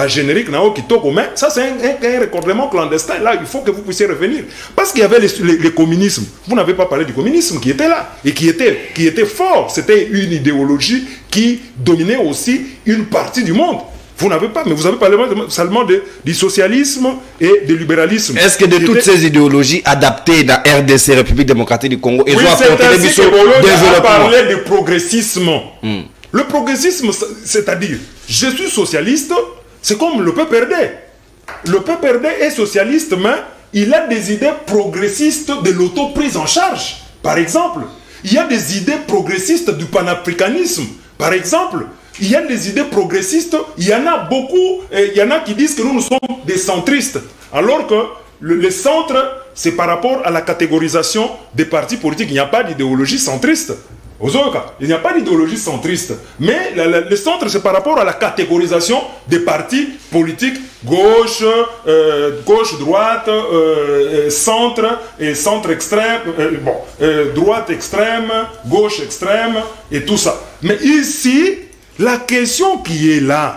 générique nao qui toque mais ça c'est un raccordement clandestin. Là il faut que vous puissiez revenir parce qu'il y avait les communismes. Vous n'avez pas parlé du communisme qui était là et qui était fort. C'était une idéologie qui dominait aussi une partie du monde. Vous n'avez pas, mais vous avez parlé seulement du socialisme et du libéralisme. Est-ce que de toutes ces idéologies adaptées dans RDC, République démocratique du Congo, oui, c'est ainsi que Bolo a parlé de progressisme. Le progressisme, c'est-à-dire, je suis socialiste, c'est comme le PPRD. Le PPRD est socialiste, mais il a des idées progressistes de l'auto-prise en charge. Par exemple, il y a des idées progressistes du panafricanisme. Par exemple, il y a des idées progressistes, il y en a beaucoup, il y en a qui disent que nous sommes des centristes. Alors que le centre, c'est par rapport à la catégorisation des partis politiques. Il n'y a pas d'idéologie centriste. Il n'y a pas d'idéologie centriste. Mais le centre, c'est par rapport à la catégorisation des partis politiques, gauche, droite, centre et centre extrême, droite extrême, gauche extrême et tout ça. Mais ici, la question qui est là,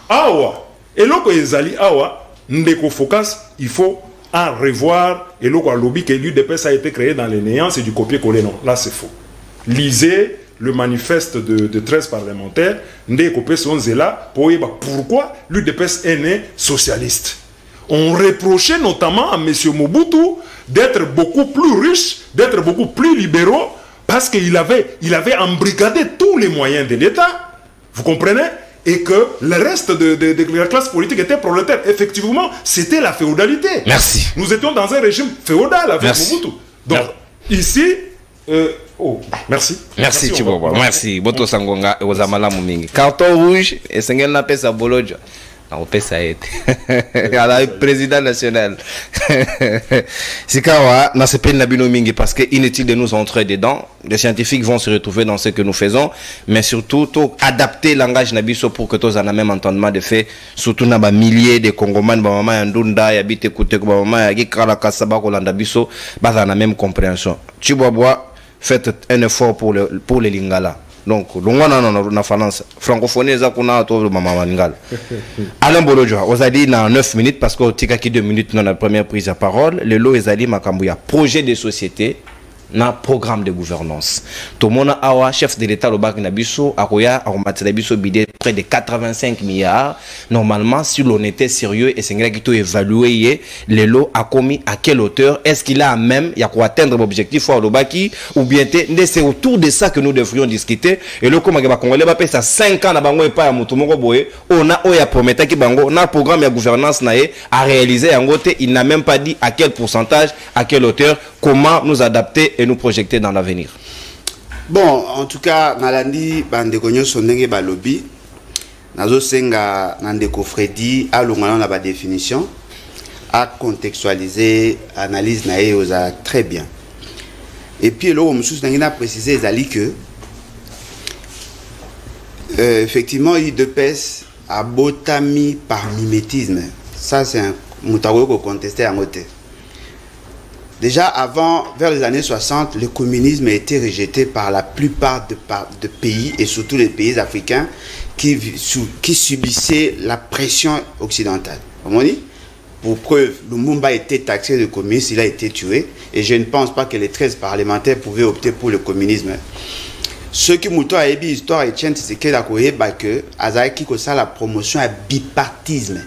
awa, et loko ezali awa, ndeko focus, il faut en revoir, et loko lobby que l'UDPS a été créé dans les néants, c'est du copier-coller, non, là c'est faux. Lisez le manifeste de 13 parlementaires, ndeko son zela, pour pourquoi l'UDPS est né socialiste. On reprochait notamment à M. Mobutu d'être beaucoup plus riche, d'être beaucoup plus libéraux, parce qu'il avait embrigadé tous les moyens de l'État, vous comprenez? Et que le reste de la classe politique était prolétaire. Effectivement, c'était la féodalité. Merci. Nous étions dans un régime féodal avec Mobutu. Donc, ici... merci. Merci, Chibobo. Merci. Boto Sangonga et Ozamala Mumingi. Carton rouge, et Sengen n'a pas sa boloja. On peut ça être à la président national. C'est quand on a ce peine mingi parce que inutile de nous entrer dedans. Les scientifiques vont se retrouver dans ce que nous faisons, mais surtout adapter le langage nabiso pour que tous en a même entendement de fait. Surtout na ba milliers de Congomans, ba maman yandunda yabite écouter ba maman yaki kala kasaba ko landa biso, ba na même compréhension. Chiboboa, faites un effort pour les Lingala. Donc, la francophonie, c'est Alain Bolodjoa, on a dit dans 9 minutes, parce qu'on a 2 minutes dans la première prise de parole, le lot est allé Makambouya, projet de société, na programme de gouvernance. Tout le monde a chef de l'État, le Bak Nabiso, a bidé près de 85 milliards. Normalement, si l'on était sérieux et c'est un qui évalué, le lot a commis à quelle hauteur, est-ce qu'il a même, il y a quoi atteindre l'objectif ou bien c'est autour de ça que nous devrions discuter. Et le comment Congolais va payer ça 5 ans, on a promis qu'il on a un programme de gouvernance à réaliser. En gros, il n'a même pas dit à quel pourcentage, à quelle hauteur, comment nous adapter et nous projeter dans l'avenir. Bon, en tout cas, Nalandi, Bandekonyo Sondenge Balobi, Nazo senga Nandeko Freddy a l'ongana la définition, a contextualisé, analyse nae osa très bien. Et puis là, on a précisé que effectivement, l'UDPS a botami par mimétisme. Ça, c'est un moutago qu'on contestait à côté. Déjà avant, vers les années 60, le communisme a été rejeté par la plupart de pays, et surtout les pays africains, qui subissaient la pression occidentale. Comment on dit? Pour preuve, Lumumba a été taxé de communiste, il a été tué, et je ne pense pas que les 13 parlementaires pouvaient opter pour le communisme. Ce qui m'a dit l'histoire et tient, c'est que Azaki a la promotion à bipartisme.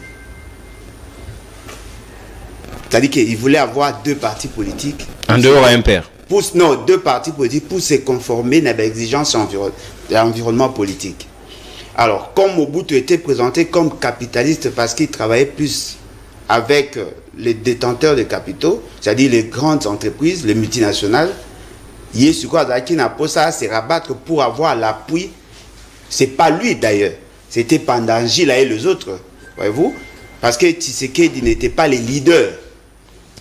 C'est-à-dire qu'il voulait avoir deux partis politiques. En dehors un père. Non, deux partis politiques pour se conformer à l'exigence de l'environnement politique. Alors, comme Mobutu était présenté comme capitaliste parce qu'il travaillait plus avec les détenteurs de capitaux, c'est-à-dire les grandes entreprises, les multinationales, Azaki n'a pas ça à se rabattre pour avoir l'appui. C'est pas lui d'ailleurs, c'était Pandangila et les autres, voyez-vous, parce que Tshisekedi n'était pas les leaders.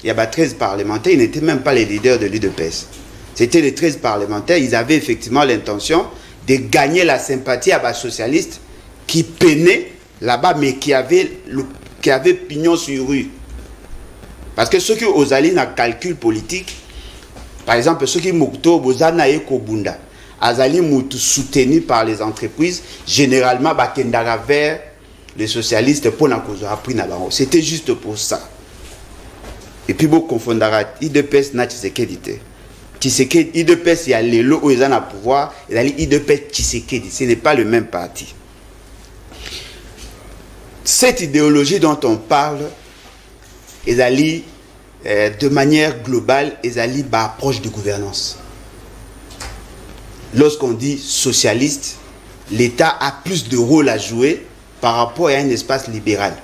Il y avait 13 parlementaires, ils n'étaient même pas les leaders de l'UDPS. C'était les 13 parlementaires, ils avaient effectivement l'intention de gagner la sympathie à des socialistes qui peinaient là-bas, mais qui avaient pignon sur rue. Parce que ceux qui ont un calcul politique, par exemple, ceux qui Mokto, Bozana et Kobunda, Azali Moutou soutenu par les entreprises, généralement, Bakendara vers les socialistes pour n'a appris Nabango. C'était juste pour ça. Et puis, vous confondez IDPS na Tshisekedi. Tshisekedi, IDPS, il y a les lots où ils ont le pouvoir, et IDPS Tshisekedi. Ce n'est pas le même parti. Cette idéologie dont on parle, Ezali, de manière globale, Ezali approche de gouvernance. Lorsqu'on dit socialiste, l'État a plus de rôle à jouer par rapport à un espace libéral.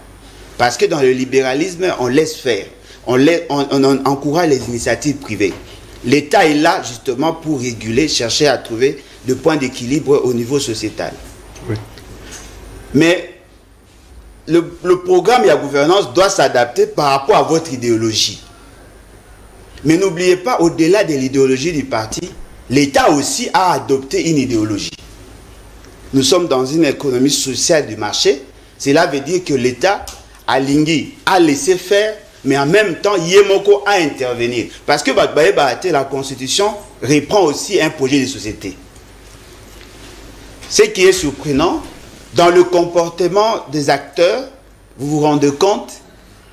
Parce que dans le libéralisme, on laisse faire, on encourage les initiatives privées. L'État est là justement pour réguler, chercher à trouver des points d'équilibre au niveau sociétal. Oui. Mais le programme et la gouvernance doit s'adapter par rapport à votre idéologie. Mais n'oubliez pas, au-delà de l'idéologie du parti, l'État aussi a adopté une idéologie. Nous sommes dans une économie sociale du marché. Cela veut dire que l'État a laissé faire, mais en même temps, Yemoko a intervenir. Parce que la Constitution reprend aussi un projet de société. Ce qui est surprenant, dans le comportement des acteurs, vous vous rendez compte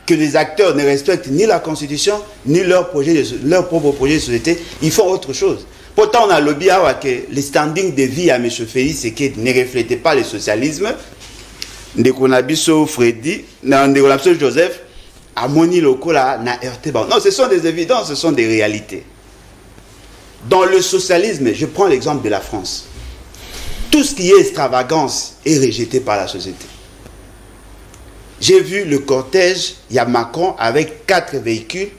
que les acteurs ne respectent ni la Constitution, ni leur propre projet de société. Ils font autre chose. Pourtant, on a lobby que les standings de vie à M. Félix Tshisekedi ne reflétaient pas le socialisme. Ndekonabiso Freddy, Ndekonabiso Joseph, à Moni Lokola, na RT. Non, ce sont des évidences, ce sont des réalités. Dans le socialisme, je prends l'exemple de la France. Tout ce qui est extravagance est rejeté par la société. J'ai vu le cortège, il y a Macron avec 4 véhicules.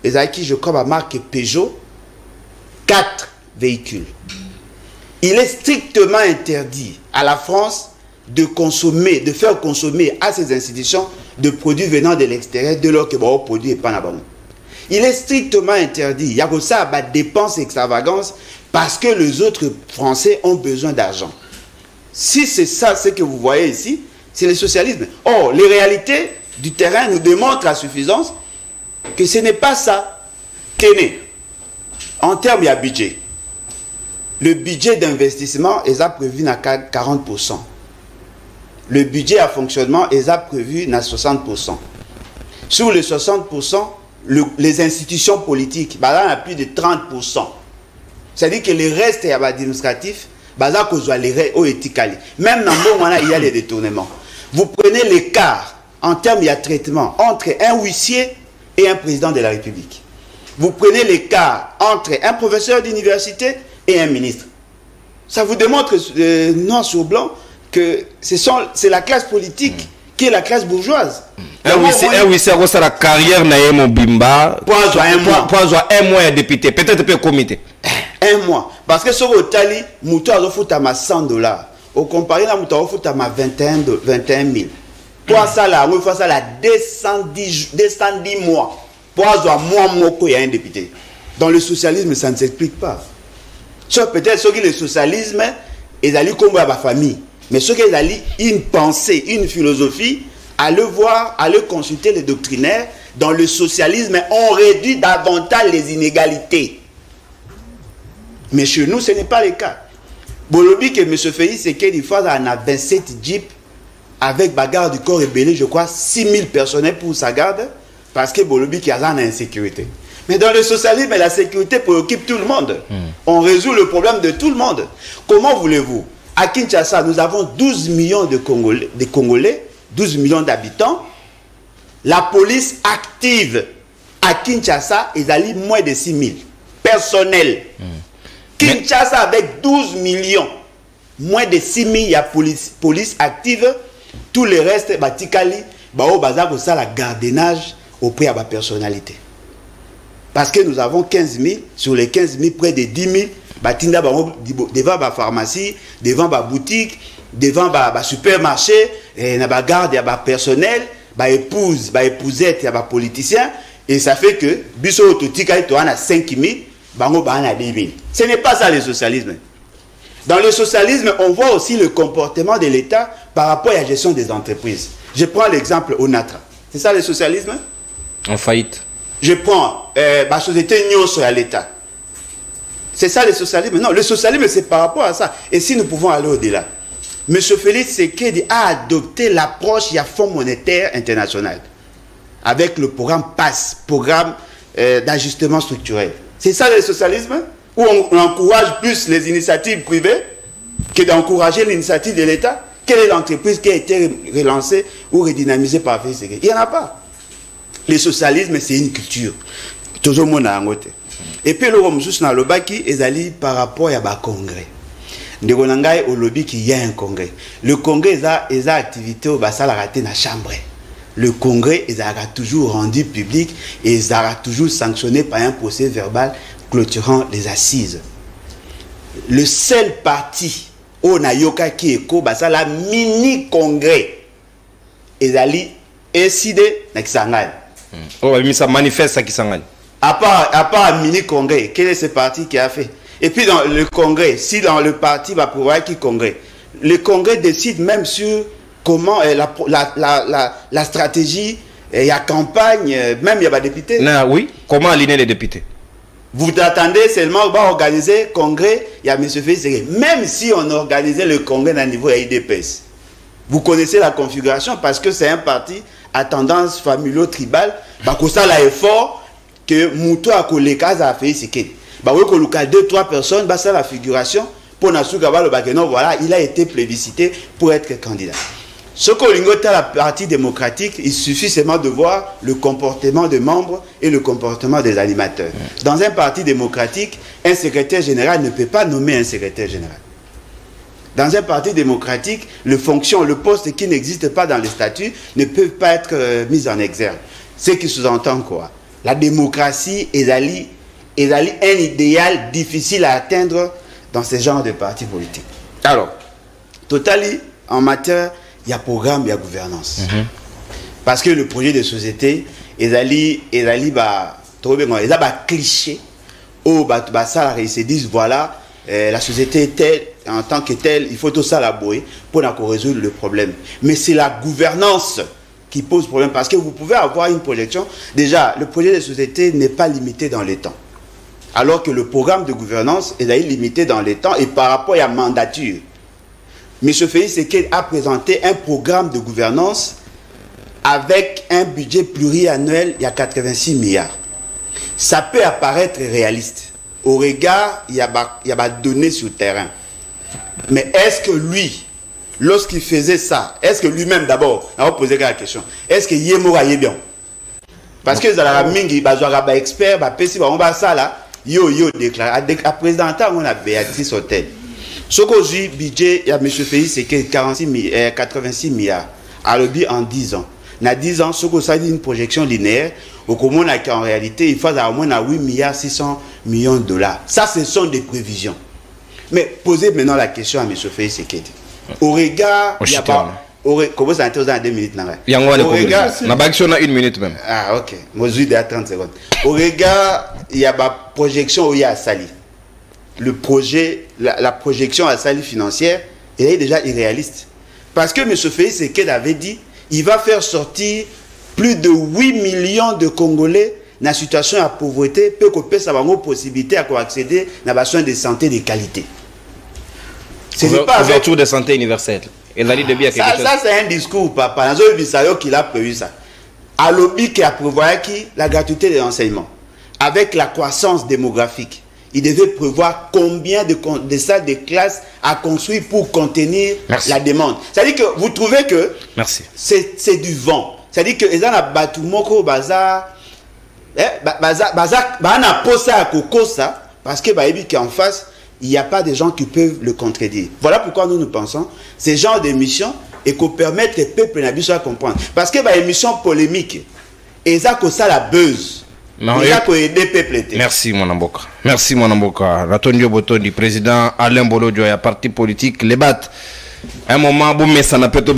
Les acquis, je crois, à marque Peugeot, 4 véhicules. Il est strictement interdit à la France de consommer, de faire consommer à ces institutions de produits venant de l'extérieur de leur que bon produit et pas là-bas. Il est strictement interdit. Il y a que ça à dépenses extravagances parce que les autres Français ont besoin d'argent. Si c'est ça ce que vous voyez ici, c'est le socialisme. Or, les réalités du terrain nous démontrent à suffisance que ce n'est pas ça. Tenez, en termes de budget, le budget d'investissement est prévu à 40%. Le budget à fonctionnement est prévu à 60%. Sur les 60%, les institutions politiques, il y a plus de 30%. C'est-à-dire que les restes administratifs, même dans le moment, il y a les détournements. Vous prenez l'écart en termes de traitement entre un huissier et un président de la République. Vous prenez l'écart entre un professeur d'université et un ministre. Ça vous démontre noir sur blanc que c'est la classe politique qui est la classe bourgeoise. Un huissier a la carrière na Bimba pour un mois député, peut-être un comité. Un mois. Parce que sur le tali, Moutou a $100. au comparé à Moutaou Foutama 21 000. Pour ça, là, on fait ça là 210 mois. Pour avoir moins il y a un député. Dans le socialisme, ça ne s'explique pas. Peut-être ceux qui le socialisme, ils allaient comme la famille. Mais ceux qui allaient une pensée, une philosophie, aller voir, aller consulter les doctrinaires. Dans le socialisme, on réduit davantage les inégalités. Mais chez nous, ce n'est pas le cas. Bolobi que M. Félix Tshisekedi fois en a 27 jeeps avec bagarre du corps rebellé, je crois 6000 personnels pour sa garde, parce que Bolobi qui a en insécurité. Mais dans le socialisme, la sécurité préoccupe tout le monde. On résout le problème de tout le monde. Comment voulez-vous? À Kinshasa, nous avons 12 millions de Congolais, 12 millions d'habitants. La police active à Kinshasa, ils allient moins de 6 000 personnels. Kinshasa avec 12 millions, moins de 6 000, il y a police active. Tout le reste, Batikali, ça la gardiennage auprès de la personnalité. Parce que nous avons 15 000, sur les 15 000, près de 10 000, devant la pharmacie, devant la boutique, devant le supermarché, il y a garde, il y a personnel. Épouse, épousette, il y a des politiciens, et ça fait que Bisso Ototika est à 5 000, Bango à 10 000. Ce n'est pas ça le socialisme. Dans le socialisme, on voit aussi le comportement de l'État par rapport à la gestion des entreprises. Je prends l'exemple Onatra. C'est ça le socialisme? En faillite. Je prends la société Nyonso à l'État. C'est ça le socialisme? Non, le socialisme c'est par rapport à ça. Et si nous pouvons aller au-delà. M. Félix Tshisekedi a adopté l'approche du Fonds monétaire international avec le programme PASS, programme d'ajustement structurel. C'est ça le socialisme? Où on encourage plus les initiatives privées que d'encourager l'initiative de l'État? Quelle est l'entreprise qui a été relancée ou redynamisée par Félix Tshisekedi? Il n'y en a pas. Le socialisme, c'est une culture. Tout le monde a un côté. Et puis, le Baki est allé par rapport à un congrès. Au lobby qui y a un congrès. Le congrès est activité au Bassal raté dans la chambre. Le congrès est toujours rendu public et sera toujours sanctionné par un procès verbal clôturant les assises. Le seul parti au Nayoka qui est la mini congrès est allé décider dans Kisangani. Oh, mais ça manifeste à Kisangani. À part un mini congrès, quel est ce parti qui a fait? Et puis dans le congrès, si dans le parti va pouvoir qui congrès, le congrès décide même sur comment la stratégie, il y a campagne, même il y a des députés. Non, oui, comment aligner les députés? Vous attendez seulement, on va organiser congrès, il y a M. Félix. Même si on organisait le congrès à niveau IDPS, vous connaissez la configuration parce que c'est un parti à tendance familio-tribale, bah, que ça l'effort que Moutou a collé à Félix Tshisekedi. Bah oui, qu'on a 2-3 personnes, bah ça la figuration pour Nasuka le non, voilà, il a été plébiscité pour être candidat. Ce qu'on a la partie démocratique, il suffit seulement de voir le comportement des membres et le comportement des animateurs. Dans un parti démocratique, un secrétaire général ne peut pas nommer un secrétaire général. Dans un parti démocratique, le poste qui n'existe pas dans les statuts ne peut pas être mis en exergue. Ce qui sous-entend quoi? La démocratie est un idéal difficile à atteindre dans ce genre de partis politiques. Alors, totalement, en matière, il y a programme, il y a gouvernance. Parce que le projet de société, ils cliché, ils se disent, voilà, la société est telle, en tant que telle, il faut tout ça la bouer pour résoudre le problème. Mais c'est la gouvernance qui pose problème, parce que vous pouvez avoir une projection. Déjà, le projet de société n'est pas limité dans les temps. Alors que le programme de gouvernance est limité dans les temps et par rapport à la mandature. M. Félix Tshisekedi a présenté un programme de gouvernance avec un budget pluriannuel, il y a 86 milliards. Ça peut apparaître réaliste. Au regard, il y a des données sur le terrain. Mais est-ce que lui, lorsqu'il faisait ça, est-ce que lui-même d'abord, on va poser la question, est-ce que Yemo aille bien? Parce que les mingi, les experts, on va ça là, yo déclaré. À président, on a Béatrice Hôtel. Ce qu'on dit, budget, il y a M. Félix, c'est 86 milliards. À l'objet en 10 ans. Dans 10 ans, ce qu'on dit une projection linéaire, au commun, en réalité, il faut au moins 8 milliards 600 millions de dollars. Ça, ce sont des prévisions. Mais posez maintenant la question à M. Félix Tshisekedi. Au regard, il y a pas. Comment ça a dans 2 minutes? Il y a une minute même. Ah, ok. Moi, je suis à 30 secondes. Au regard, il y a ma projection où il y a Sali. Le projet, la projection à Sali financière, elle est déjà irréaliste. Parce que M. Félix Tshisekedi avait dit, il va faire sortir plus de 8 millions de Congolais dans la situation de pauvreté, peu qu'on puisse avoir une possibilité à accéder à des soins de santé de qualité. C'est pas ouverture de santé universelle. Ça, c'est un discours, papa. Qu'il a prévu ça. À l'objet qui a prévoyé la gratuité de l'enseignement, avec la croissance démographique, il devait prévoir combien de salles de classe à construire pour contenir la demande. C'est-à-dire que vous trouvez que c'est du vent. C'est-à-dire que les gens ont battu moko bazar, parce que qu'en face, il n'y a pas de gens qui peuvent le contredire. Voilà pourquoi nous pensons ces genres d'émissions et qu'on permette le peuple à comprendre. Parce que les émissions polémiques, et ça que ça la buzz. Merci mon amboka. Merci mon amboka. Ratondio Botondi, président Alain Bolodjo et parti politique les battent. Un moment, ça n'a pas été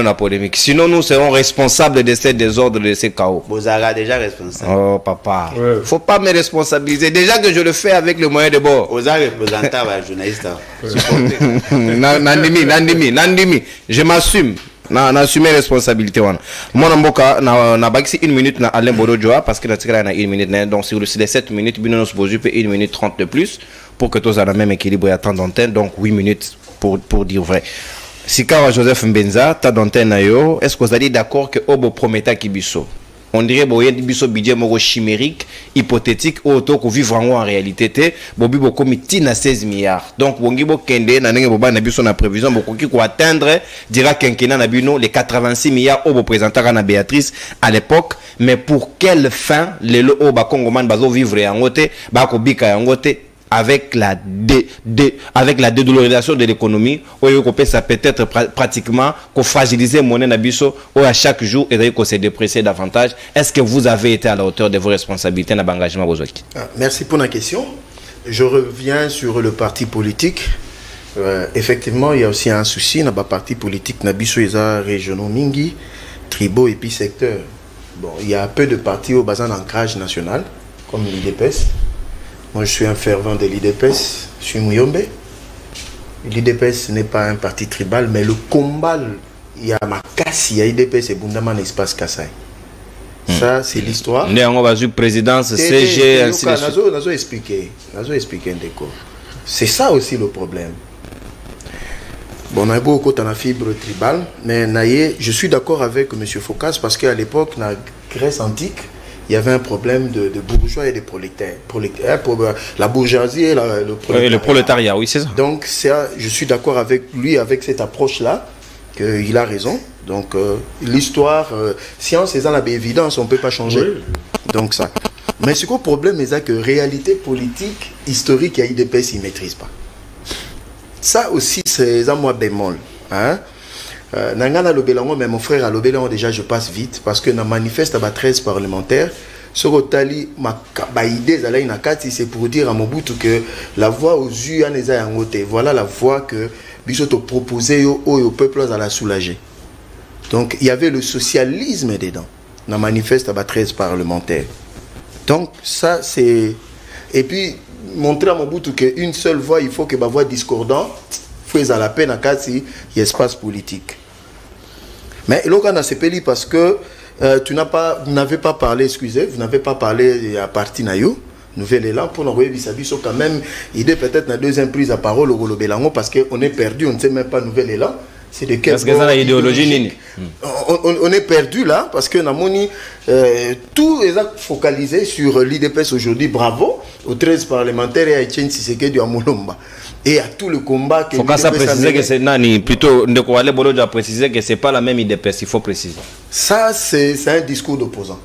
la polémique. Sinon, nous serons responsables de ces désordres, de ces chaos. Vous êtes déjà responsable. Oh, papa. Il ne faut pas me responsabiliser. Déjà que je le fais avec le moyen de bord. Vous êtes représentant, journaliste. Nandimi. Je m'assume. N'assumer responsabilité. Mon amboka, na baxi 1 minute na Alain Bolodjo parce que na 1 minute. Donc, sur les 7 minutes, nous posons 1 minute 30 de plus pour que tous aient le même équilibre et attendre d'antenne. Donc, 8 minutes. Pour dire vrai. Si Joseph Mbenza, ta d'antenne, est-ce que vous allez d'accord que Obo Prometa Kibiso, on dirait que Biso budget chimérique, hypothétique, auto que vivre en réalité, Bobi Boko mitina 16 milliards. Donc, Bongibo Kende, Nanenge Boba Nabiso na prévision, Boko qui atteindre, dira Kenkena Nabino, les 86 milliards Obo présentera na Béatrice à l'époque, mais pour quelle fin, les Oba Kongoman Bazo vivre en gote, Bako Bika en gote, avec la dédollarisation de l'économie, ça peut être pratiquement qu'on fragilise monnaie nabiso ou à chaque jour et qu'on s'est déprécié davantage. Est-ce que vous avez été à la hauteur de vos responsabilités dans l'engagement Bozoki? Merci pour la question. Je reviens sur le parti politique. Effectivement, il y a aussi un souci dans le parti politique nabiso et régionaux mingi, tribaux et puis secteurs. Bon, il y a peu de partis au bassin d'ancrage national comme l'IDPS. Moi, je suis un fervent de l'IDPS, je suis Mouyombe. L'IDPS n'est pas un parti tribal, mais le combat, il y a Makassi, il y a l'IDPS et Bundaman Espace Kassai. Ça, c'est l'histoire. Nous avons eu présidence, CG, ainsi de suite. Nous avons expliqué un décor. C'est ça aussi le problème. Bon, on a beaucoup de fibre tribale, mais je suis d'accord avec M. Focas parce qu'à l'époque, dans la Grèce antique, il y avait un problème de bourgeois et de prolétaires. La bourgeoisie et le prolétariat. Le prolétariat, oui, c'est ça. Donc, je suis d'accord avec lui, avec cette approche-là, qu'il a raison. Donc, l'histoire, science, c'est ça, la évidence, on ne peut pas changer. Oui. Donc, ça. Mais ce qu'on problème, c'est que réalité politique, historique, il y a IDPS, ils ne maîtrisent pas. Ça aussi, c'est un moi bémol. Hein? Nangana Lobelango, mais mon frère à Lobelango, déjà je passe vite parce que dans manifeste à 13 parlementaires, ce que ma idée c'est pour dire à Mobutu que la voix aux yeux voilà la voix que Bisoto proposait au peuple à la soulager. Donc il y avait le socialisme dedans, dans manifeste à 13 parlementaires. Donc ça c'est. Et puis montrer à Mobutu qu'une seule voix, il faut que ma voix discordante fasse à la peine à cas si il y a espace politique. Mais là, on a CPLI parce que vous n'avez pas parlé, excusez, vous n'avez pas parlé à partir Nayo, nouvel élan, pour nous envoyer Bissabiso quand même, idée peut-être la deuxième prise à parole au Golobelango parce qu'on est perdu, on ne sait même pas nouvel élan. C'est de quelle idéologie on est perdu là parce que Namoni, tout est focalisé sur l'IDPS aujourd'hui, bravo, aux 13 parlementaires et à Etienne Tshisekedi du Amolomba. Et à tout le combat que il faut qu'à préciser que c'est Nani, plutôt Ndekouale Bolodjo a précisé que c'est pas la même IDPS, il faut préciser. Ça, c'est un discours d'opposant.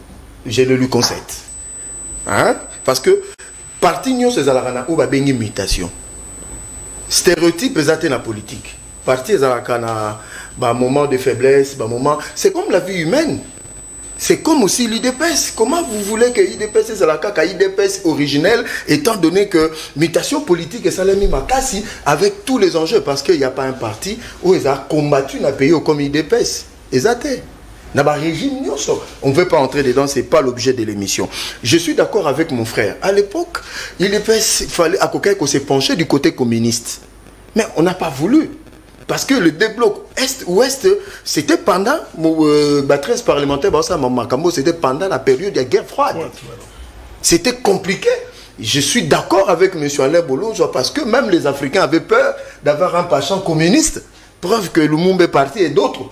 Je le lui concède. Hein? Parce que, parti Nyon, c'est Zalakana ou Babengi mutation. Stéréotype, c'est la politique. Parti Zalakana, moment de faiblesse, moment. C'est comme la vie humaine. C'est comme aussi l'IDPS. Comment vous voulez que l'IDPS soit la caca IDPS originelle, étant donné que mutation politique et Salami Makassi, avec tous les enjeux, parce qu'il n'y a pas un parti où ils ont combattu un pays comme l'IDPS. Ils ont été. On ne veut pas entrer dedans, ce n'est pas l'objet de l'émission. Je suis d'accord avec mon frère. À l'époque, l'IDPS, il fallait à Cocaï qu'on s'est penché du côté communiste. Mais on n'a pas voulu. Parce que le débloc Est-Ouest, c'était pendant 13 parlementaires, c'était pendant la période de la guerre froide. C'était compliqué. Je suis d'accord avec M. Alain Bolonzo parce que même les Africains avaient peur d'avoir un patient communiste. Preuve que Lumumba est parti et d'autres.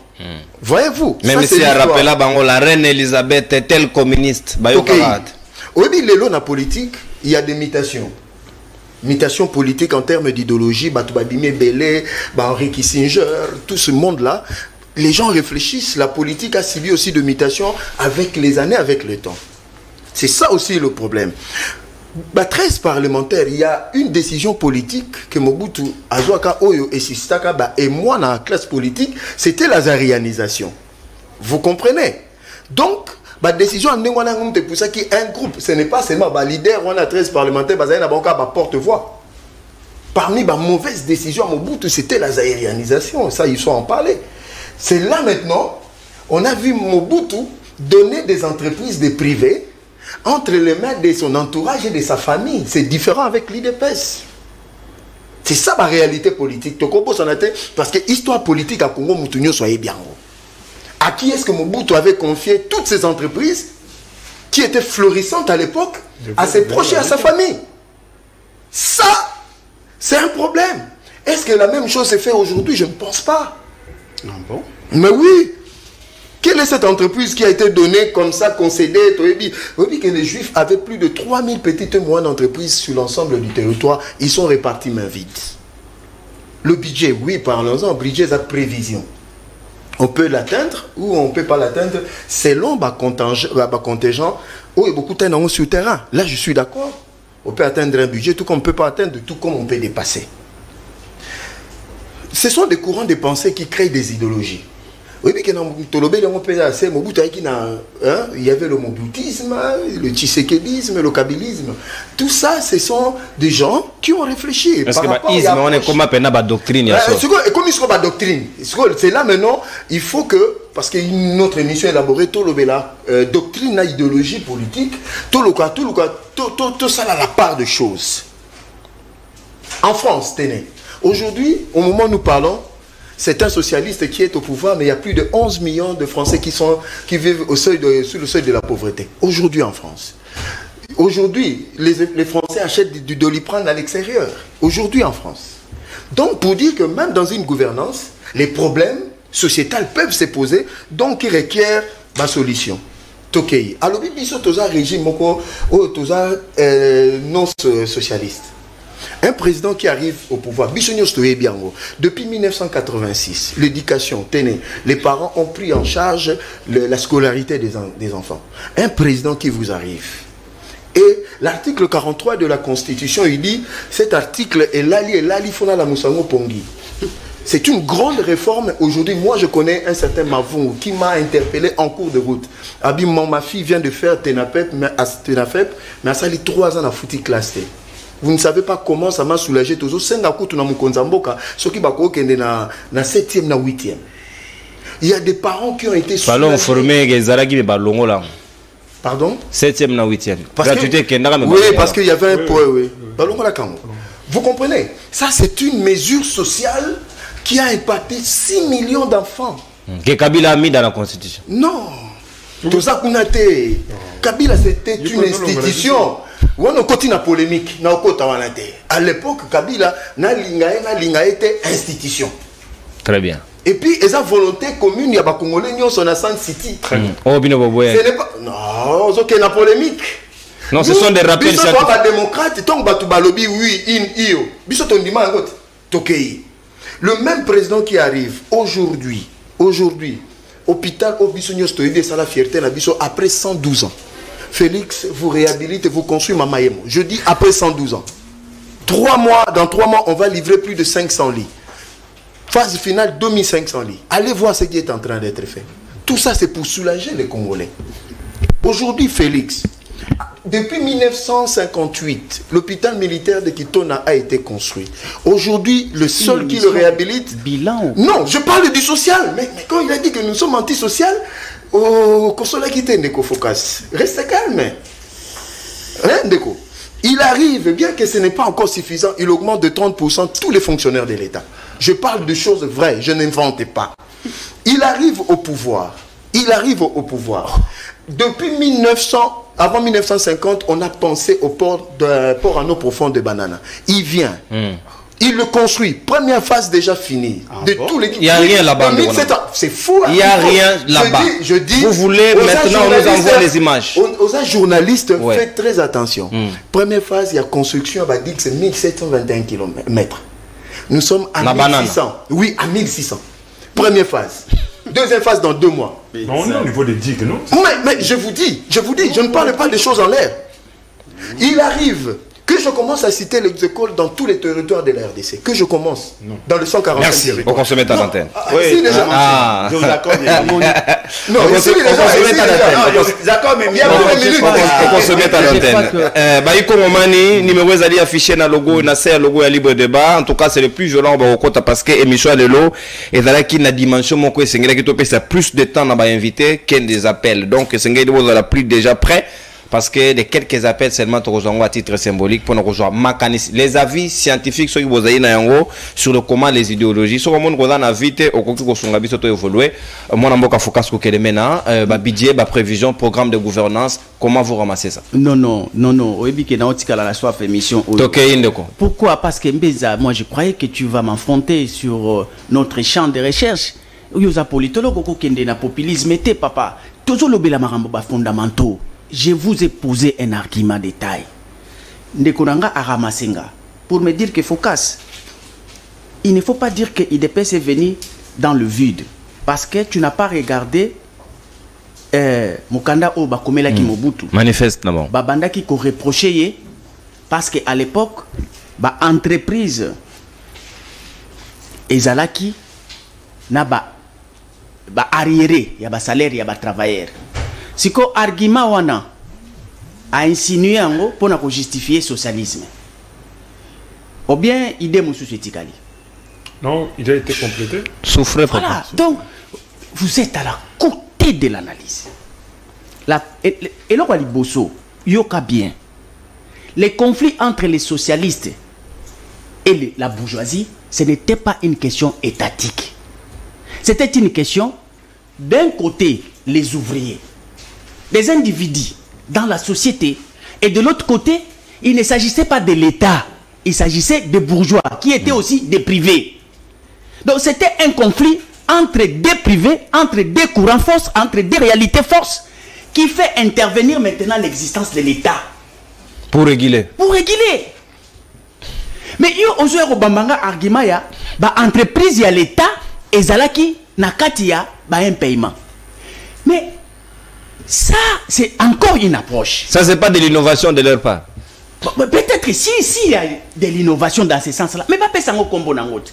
Voyez-vous. Même si elle rappelle la reine Elisabeth est-elle communiste? Oui, la politique, il y a des mutations. Mutation politique en termes d'idéologie, Batoubabime Belé, Henri Kissinger, tout ce monde-là, les gens réfléchissent. La politique a subi aussi de mutations avec les années, avec le temps. C'est ça aussi le problème. 13 parlementaires, il y a une décision politique que Mobutu, Azwaka, Oyo et Sistaka, et moi dans la classe politique, c'était la zarianisation. Vous comprenez? Donc, la décision c'est pour ça qu'il y a un groupe, ce n'est pas seulement le leader, on a 13 parlementaires, il y a un porte-voix. Parmi les mauvaises décisions, Mobutu, c'était la zaïrianisation. Ça, ils sont en parler. C'est là maintenant, on a vu Mobutu donner des entreprises des privés entre les mains de son entourage et de sa famille. C'est différent avec l'IDPS. C'est ça la réalité politique. Parce que l'histoire politique à Congo, Moutounio soit bien. À qui est-ce que Mobutu avait confié toutes ces entreprises qui étaient florissantes à l'époque, à ses proches et à sa famille? Ça, c'est un problème. Est-ce que la même chose s'est faite aujourd'hui? Je ne pense pas. Ah bon? Mais oui. Quelle est cette entreprise qui a été donnée comme ça, concédée? Oui, que les Juifs avaient plus de 3000 petites et moyennes entreprises sur l'ensemble du territoire. Ils sont répartis main vide. Le budget, oui, parlons-en, le budget, c'est prévision. On peut l'atteindre ou on ne peut pas l'atteindre selon le contingent où il y a beaucoup de temps sur le terrain. Là, je suis d'accord. On peut atteindre un budget tout comme on ne peut pas atteindre, tout comme on peut dépasser. Ce sont des courants de pensée qui créent des idéologies. Oui, il y avait le mobutisme, le tshisekébisme, le kabylisme. Tout ça, ce sont des gens qui ont réfléchi. Parce que on est comme la doctrine. Comme ils sont la doctrine. C'est là maintenant, il faut que, parce qu'il y a une autre émission élaborée, tout la doctrine, la idéologie politique, tout ça a la part de choses. En France, tenez, aujourd'hui, au moment où nous parlons, c'est un socialiste qui est au pouvoir, mais il y a plus de 11 millions de Français qui vivent sous le seuil de la pauvreté. Aujourd'hui en France. Aujourd'hui, les Français achètent du Doliprane à l'extérieur. Aujourd'hui en France. Donc, pour dire que même dans une gouvernance, les problèmes sociétals peuvent se poser, donc ils requièrent ma solution. Tokei. Alors, il y a un régime non socialiste. Un président qui arrive au pouvoir, depuis 1986, l'éducation, tenez, les parents ont pris en charge la scolarité des enfants. Un président qui vous arrive. Et l'article 43 de la Constitution, il dit, cet article est l'ali fona la Moussango Pongi. C'est une grande réforme. Aujourd'hui, moi, je connais un certain Mavou qui m'a interpellé en cours de route. Ma fille vient de faire Tenapep, mais elle a sali 3 ans à foutu classe. Vous ne savez pas comment ça m'a soulagé. Il y a des parents qui ont été soulagés. Pardon? 7e na 8e. Oui, parce qu'il y avait un point. Oui. Vous comprenez? Ça, c'est une mesure sociale qui a impacté 6 millions d'enfants. Que Kabila a mis dans la Constitution. Non. Tout ça qu'on a été. Kabila, c'était une institution. On a continué la polémique. À l'époque, Kabila n'a été institution. Très bien. Et puis, ils ont volonté commune, il y a des Congolais qui sont dans San City. Ce n'est pas. Non, c'est une polémique. Non, ce sont des rappels. Si on est démocrate, tant que tu lobby, oui, le même président qui arrive aujourd'hui, hôpital Obisonio Stoïde, c'est la fierté, après 112 ans. Félix vous réhabilite et vous construit Mamayemo. Je dis après 112 ans. Dans 3 mois, on va livrer plus de 500 lits. Phase finale, 2500 lits. Allez voir ce qui est en train d'être fait. Tout ça, c'est pour soulager les Congolais. Aujourd'hui, Félix, depuis 1958, l'hôpital militaire de Kitona a été construit. Aujourd'hui, le seul qui le réhabilite... Bilan. Non, je parle du social. Mais quand il a dit que nous sommes antisocial, au Consola Kité, Ndeko Focus, reste calme. Hein, Ndeko? Il arrive, bien que ce n'est pas encore suffisant, il augmente de 30% tous les fonctionnaires de l'État. Je parle de choses vraies, je n'invente pas. Il arrive au pouvoir. Il arrive au pouvoir. Depuis 1900, avant 1950, on a pensé au port en eau profonde de Banana. Il vient. Il le construit. Première phase déjà finie. Il n'y a rien là-bas. C'est fou. Il n'y a rien là-bas. Je dis, vous voulez maintenant, on nous envoie les images. Aux journalistes, faites très attention. Première phase, il y a construction, on va dire que c'est 1721 km. Nous sommes à 1600. Oui, à 1600. Première phase. Deuxième phase dans 2 mois. Non, on est au niveau des digues, non? Mais je vous dis, je ne parle pas des choses en l'air. Il arrive que je commence à citer les écoles dans tous les territoires de la RDC. Que je commence dans le 145. Merci, il faut qu'on se mette à l'antenne. Oui, je vous accorde. Non, ici, les gens se mettent à l'antenne. D'accord, mais bien qu'on se mette à l'antenne. Baïko Momani, numéro est affiché dans le logo, dans le logo à libre débat. En tout cas, c'est le plus violent au côté parce que l'émission de l'eau est dans la dimension mon quoi, c'est que plus de temps dans invité qu'un des appels. Donc, c'est la plus déjà prêt. Parce que de quelques appels seulement à titre symbolique pour nous rejoindre les avis scientifiques sur le comment les idéologies sur le monde qu'on a vite au cours de évoluer mon amboka focus ko kelemena budget prévision programme de gouvernance comment vous ramassez ça non oyebi ke na otika la soif émission pourquoi parce que Mbeza moi je croyais que tu vas m'affronter sur notre champ de recherche uyoza politologue ko kende na populisme était papa tozo lobela marambo ba fondamentaux. Je vous ai posé un argument de taille. Ndekonanga Aramasenga. Pour me dire que Focus, il ne faut pas dire que IDPS est venu dans le vide. Parce que tu n'as pas regardé Mukanda o Bakomela ki Mobutu. Manifeste d'abord. Babanda qui ko reproché parce qu'à l'époque, ba entreprise ezalaki na ba arriéré, ya ba salaire, ya ba travailleur. Si ko argument wana a insinué en pour na justifier socialisme. Ou bien idée mususu etikali. Non, il a été complété. Souffrez pas. Voilà. Donc vous êtes à la côté de l'analyse. Et là quoi liboso yoka bien. Les conflits entre les socialistes et la bourgeoisie, ce n'était pas une question étatique. C'était une question d'un côté les ouvriers, des individus dans la société, et de l'autre côté, il ne s'agissait pas de l'État, il s'agissait des bourgeois, qui étaient aussi des privés. Donc c'était un conflit entre des privés, entre des courants forces, entre des réalités forces, qui fait intervenir maintenant l'existence de l'État. Pour réguler. Pour réguler. Mais il y a aussi un argument, il y a entreprise, il y a l'État, et Zalaki, Nakatia, un paiement. Mais ça, c'est encore une approche. Ça, c'est pas de l'innovation de leur part. Peut-être que si il y a de l'innovation dans ce sens-là, mais pas personne au combo n'angote.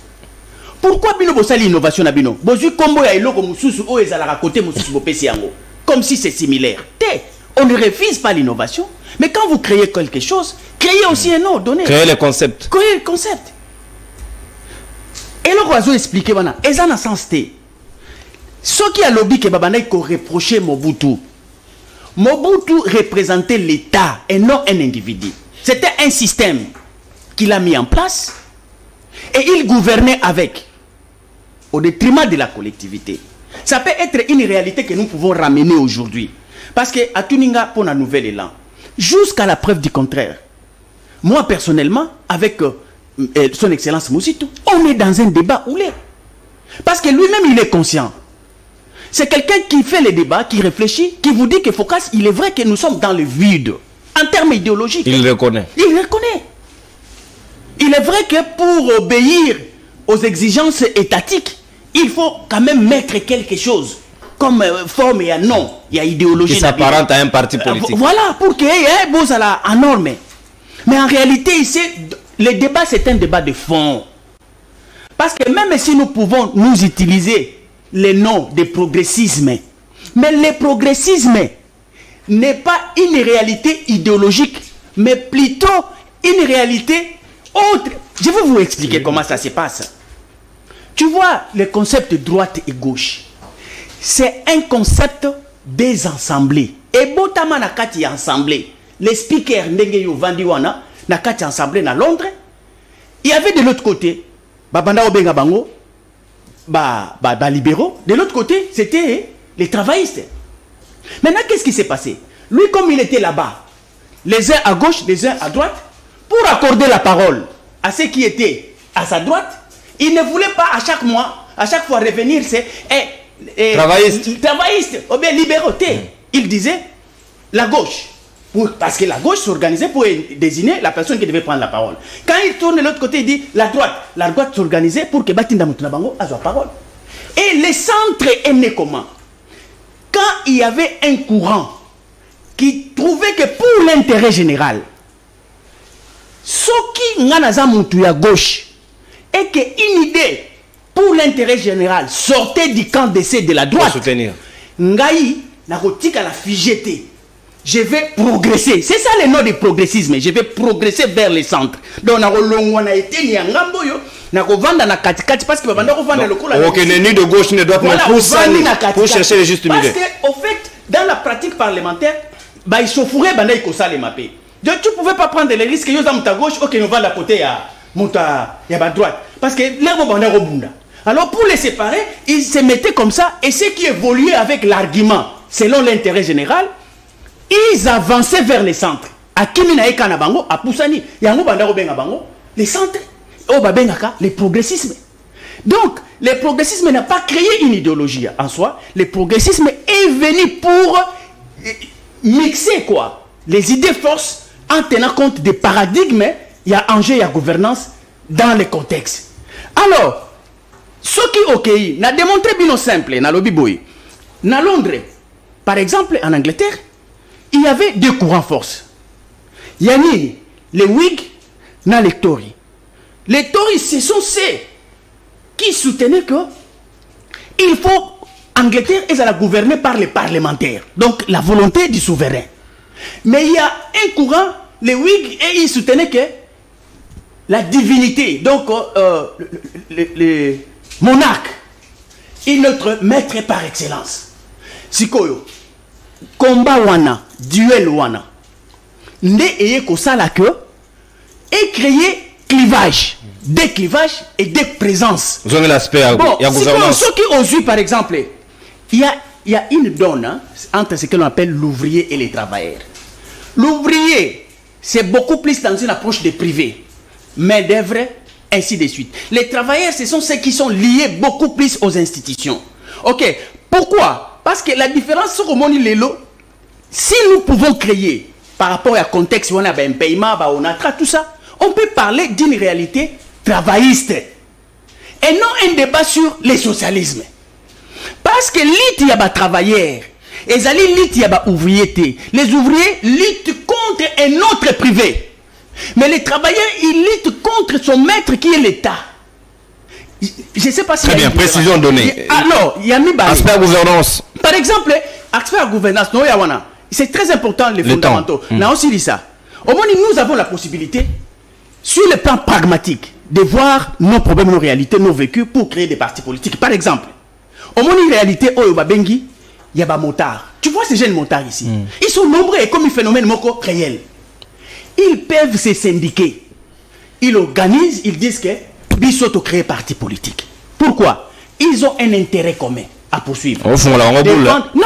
Pourquoi bino bossa l'innovation na bino? Bozu combo ya eloko mususu o ezala côté mususu bopesi yango. Comme si c'est similaire. On ne refuse pas l'innovation, mais quand vous créez quelque chose, créez aussi un nom donné. Créez le concept. Créez le concept. Et là, on va expliquer maintenant. Et ça n'a sens té. Ce qui a lobby que Babana ko reproché Mobutu. Mobutu représentait l'État et non un individu. C'était un système qu'il a mis en place et il gouvernait avec, au détriment de la collectivité. Ça peut être une réalité que nous pouvons ramener aujourd'hui. Parce que à Tuninga, pour un nouvel élan, jusqu'à la preuve du contraire, moi personnellement, avec son excellence Moussitou, on est dans un débat oulé. Parce que lui-même, il est conscient. C'est quelqu'un qui fait les débats, qui réfléchit, qui vous dit que Focus, il est vrai que nous sommes dans le vide. En termes idéologiques. Il reconnaît. Il reconnaît. Il est vrai que pour obéir aux exigences étatiques, il faut quand même mettre quelque chose comme forme et un nom. Il y a idéologie. Qui s'apparente à un parti politique. Voilà, pour qu'il y ait beau ça en norme. Mais en réalité, ici, le débat, c'est un débat de fond. Parce que même si nous pouvons nous utiliser les noms de progressisme Mais le progressisme n'est pas une réalité idéologique, mais plutôt une réalité autre. Je vais vous expliquer comment ça se passe. Tu vois, le concept de droite et gauche, c'est un concept des assemblées. Et botama na kati assemblée, les speakers Ndengeyo Vandiwana, na kati assemblée na Londres, il y avait de l'autre côté, Babanda Obenga Bango, libéraux. De l'autre côté, c'était les travaillistes. Maintenant, qu'est-ce qui s'est passé? Lui, comme il était là-bas, les uns à gauche, les uns à droite, pour accorder la parole à ceux qui étaient à sa droite, il ne voulait pas à chaque mois, à chaque fois revenir, c'est travaillistes, ou bien libéraux. Il disait la gauche. Parce que la gauche s'organisait pour désigner la personne qui devait prendre la parole. Quand il tourne de l'autre côté, il dit la droite. La droite s'organisait pour que Batinda Moutunabango ait la parole. Et les centres est né comment? Quand il y avait un courant qui trouvait que pour l'intérêt général, ce qui n'a moutou à gauche, et qu'une idée pour l'intérêt général sortait du camp d'essai de la droite, Ngaï n'a pas la figété. Je vais progresser. C'est ça le nom du progressisme. Je vais progresser vers le centre. Donc, on a été ni en Gamboyo, on a vendre na katikati parce que on a vendre le coup là. Aucun ni de gauche ni de droite pour chercher le juste milieu. Parce que au fait, dans la pratique parlementaire, bah il s'offrait banda iko ça les mapper. Donc tu pouvais pas prendre les risques. Yo dans ta gauche, ok, on va la côté à monta y a ba droite parce que là on banda robunda. Alors pour les séparer, ils se mettaient comme ça et ceux qui évoluaient avec l'argument selon l'intérêt général, ils avançaient vers les centres. À Kimina et Kanabango, à Poussani, Yango Bandaro Bengabango, les centres, au Babengaka, les progressismes. Donc, le progressisme n'a pas créé une idéologie en soi. Le progressisme est venu pour mixer quoi, les idées forces en tenant compte des paradigmes. Il y a enjeu, il y a gouvernance dans les contextes. Alors, ce qui OK, n'a démontré bien simple, dans lobby boy. Dans Londres, par exemple, en Angleterre, il y avait deux courants force. Il y a ni les Whigs, ni les Tories. Les Tories, ce sont ceux qui soutenaient que il faut Angleterre est à la gouverner par les parlementaires. Donc la volonté du souverain. Mais il y a un courant, les Whigs, et ils soutenaient que la divinité, donc le monarque, est notre maître par excellence. Sikoyo. Combat wana, duel wana, ne eye kosala que et créer clivage, des clivages et des présences. Vous avez l'aspect bon, il y a gouvernance. Ceux qui ont vu par exemple, il y a une donne hein, entre ce que l'on appelle l'ouvrier et les travailleurs. L'ouvrier, c'est beaucoup plus dans une approche de privé, main d'œuvre, ainsi de suite. Les travailleurs, ce sont ceux qui sont liés beaucoup plus aux institutions. Ok, pourquoi? Parce que la différence, si nous pouvons créer, par rapport à contexte où on a un paiement, on a tout ça, on peut parler d'une réalité travailliste. Et non un débat sur le socialisme. Parce que l'île, il y a des travailleurs. Et l'île, il y a des ouvriers. Les ouvriers luttent contre un autre privé. Mais les travailleurs, ils luttent contre son maître qui est l'État. Je ne sais pas si... Très bien, précision donnée. Alors, il y a mis... Aspect gouvernance. Par exemple, aspect gouvernance, c'est très important les fondamentaux. On a aussi dit ça. Au moins, nous avons la possibilité, sur le plan pragmatique, de voir nos problèmes, nos réalités, nos vécus pour créer des partis politiques. Par exemple, au moins, une réalité, il y a des motards. Tu vois ces jeunes motards ici. Ils sont nombreux et comme un phénomène réel. Ils peuvent se syndiquer. Ils organisent, ils disent que Bissoto crée parti politique. Pourquoi? Ils ont un intérêt commun à poursuivre. Au fond, là, on va non,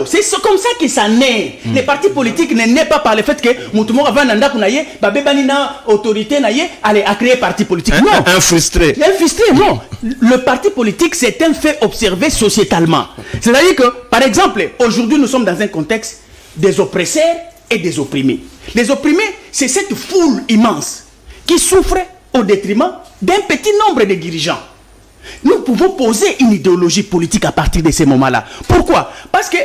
c'est comme ça que ça naît. Les partis politiques ne naissent pas par le fait que Moutoumou avant Nanda Kounaye, Babébanina, autorité Naye, allait à créer parti politique. Non. Un frustré. Un frustré, non. Le parti politique, c'est un fait observé sociétalement. C'est-à-dire que, par exemple, aujourd'hui, nous sommes dans un contexte des oppresseurs et des opprimés. Les opprimés, c'est cette foule immense qui souffre au détriment d'un petit nombre de dirigeants. Nous pouvons poser une idéologie politique à partir de ces moments-là. Pourquoi? Parce que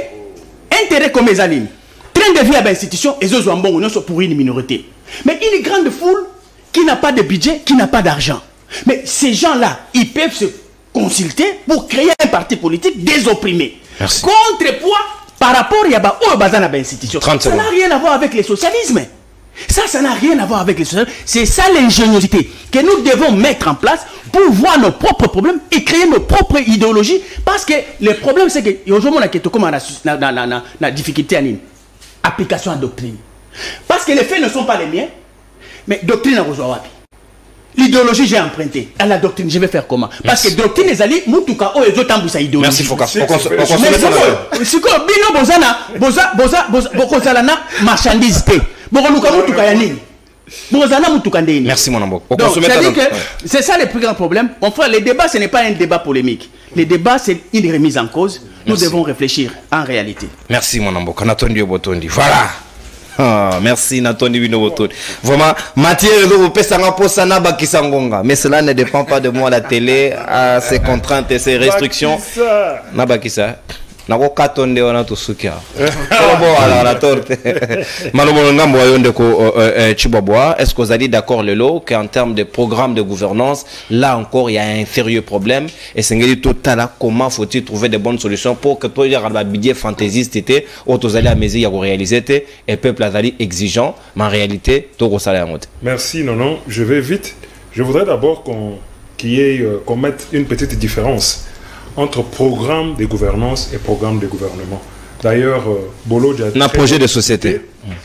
intérêt comme les alignes, train de vie à l'institution, et eux sont pour une minorité. Mais une grande foule qui n'a pas de budget, qui n'a pas d'argent. Mais ces gens-là, ils peuvent se consulter pour créer un parti politique des opprimés. Merci. Contrepoids par rapport à l'institution. Ça n'a rien à voir avec le socialisme. Ça n'a rien à voir avec les socialisme. C'est ça l'ingéniosité que nous devons mettre en place pour voir nos propres problèmes et créer nos propres idéologies. Parce que le problème, c'est que aujourd'hui, on a la difficulté à l'application à la doctrine. Parce que les faits ne sont pas les miens, mais doctrine à Rozoawapi. L'idéologie, j'ai emprunté. À la doctrine, je vais faire comment? Parce que doctrine, les alliés, Moutouka, oh, les autres amboussent idéologie. Merci, Foka. Si quoi, Bino Bozana, Bozana, marchandise. Merci, mon amour. C'est ça le plus grand problème. Enfin, le débat, ce n'est pas un débat polémique. Le débat, c'est une remise en cause. Nous devons réfléchir en réalité. Merci, mon amour. Voilà. Ah, merci Nathalie Binobotondi. Vraiment, Mathieu, mais cela ne dépend pas de moi, la télé, à ses contraintes et ses restrictions. Nabakisa. Est-ce que vous allez d'accord le lot qu'en termes de programme de gouvernance, là encore il y a un sérieux problème et c'est comment faut-il trouver de bonnes solutions pour que tout le budget fantaisiste était vous allez à mesure à réaliser et peuple a exigeant mais en réalité tout ça. Merci non je vais vite. Je voudrais d'abord qu'on mette une petite différence entre programme de gouvernance et programme de gouvernement. D'ailleurs, Bolo un projet de société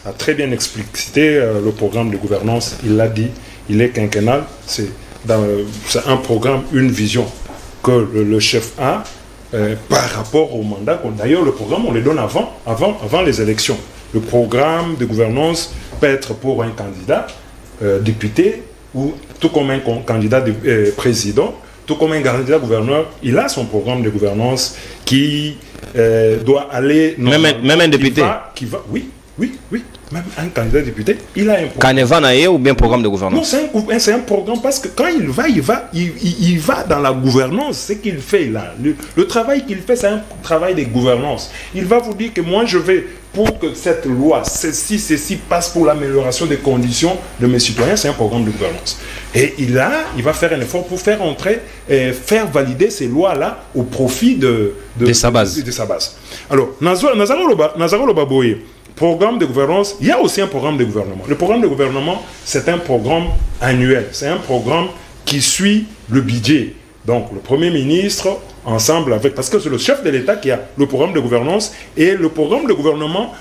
a très bien explicité le programme de gouvernance. Il l'a dit, il est quinquennal. C'est un programme, une vision que le chef a par rapport au mandat. D'ailleurs, le programme, on le donne avant les élections. Le programme de gouvernance peut être pour un candidat député ou tout comme un candidat président. Tout comme un candidat gouverneur, il a son programme de gouvernance qui doit aller... Même un député oui, même un candidat député, il a un programme. Canevanae ou bien programme de gouvernance? Non, c'est un programme parce que quand il va dans la gouvernance, ce qu'il fait là, le travail qu'il fait, c'est un travail de gouvernance. Il va vous dire que moi je vais, pour que cette loi, ceci passe pour l'amélioration des conditions de mes citoyens, c'est un programme de gouvernance. Et il va faire un effort pour faire entrer, faire valider ces lois-là au profit de sa base. Alors, Nazaro Lobaboye, programme de gouvernance, il y a aussi un programme de gouvernement. Le programme de gouvernement, c'est un programme annuel. C'est un programme qui suit le budget. Donc, le Premier ministre, ensemble avec... Parce que c'est le chef de l'État qui a le programme de gouvernance. Et le programme de gouvernement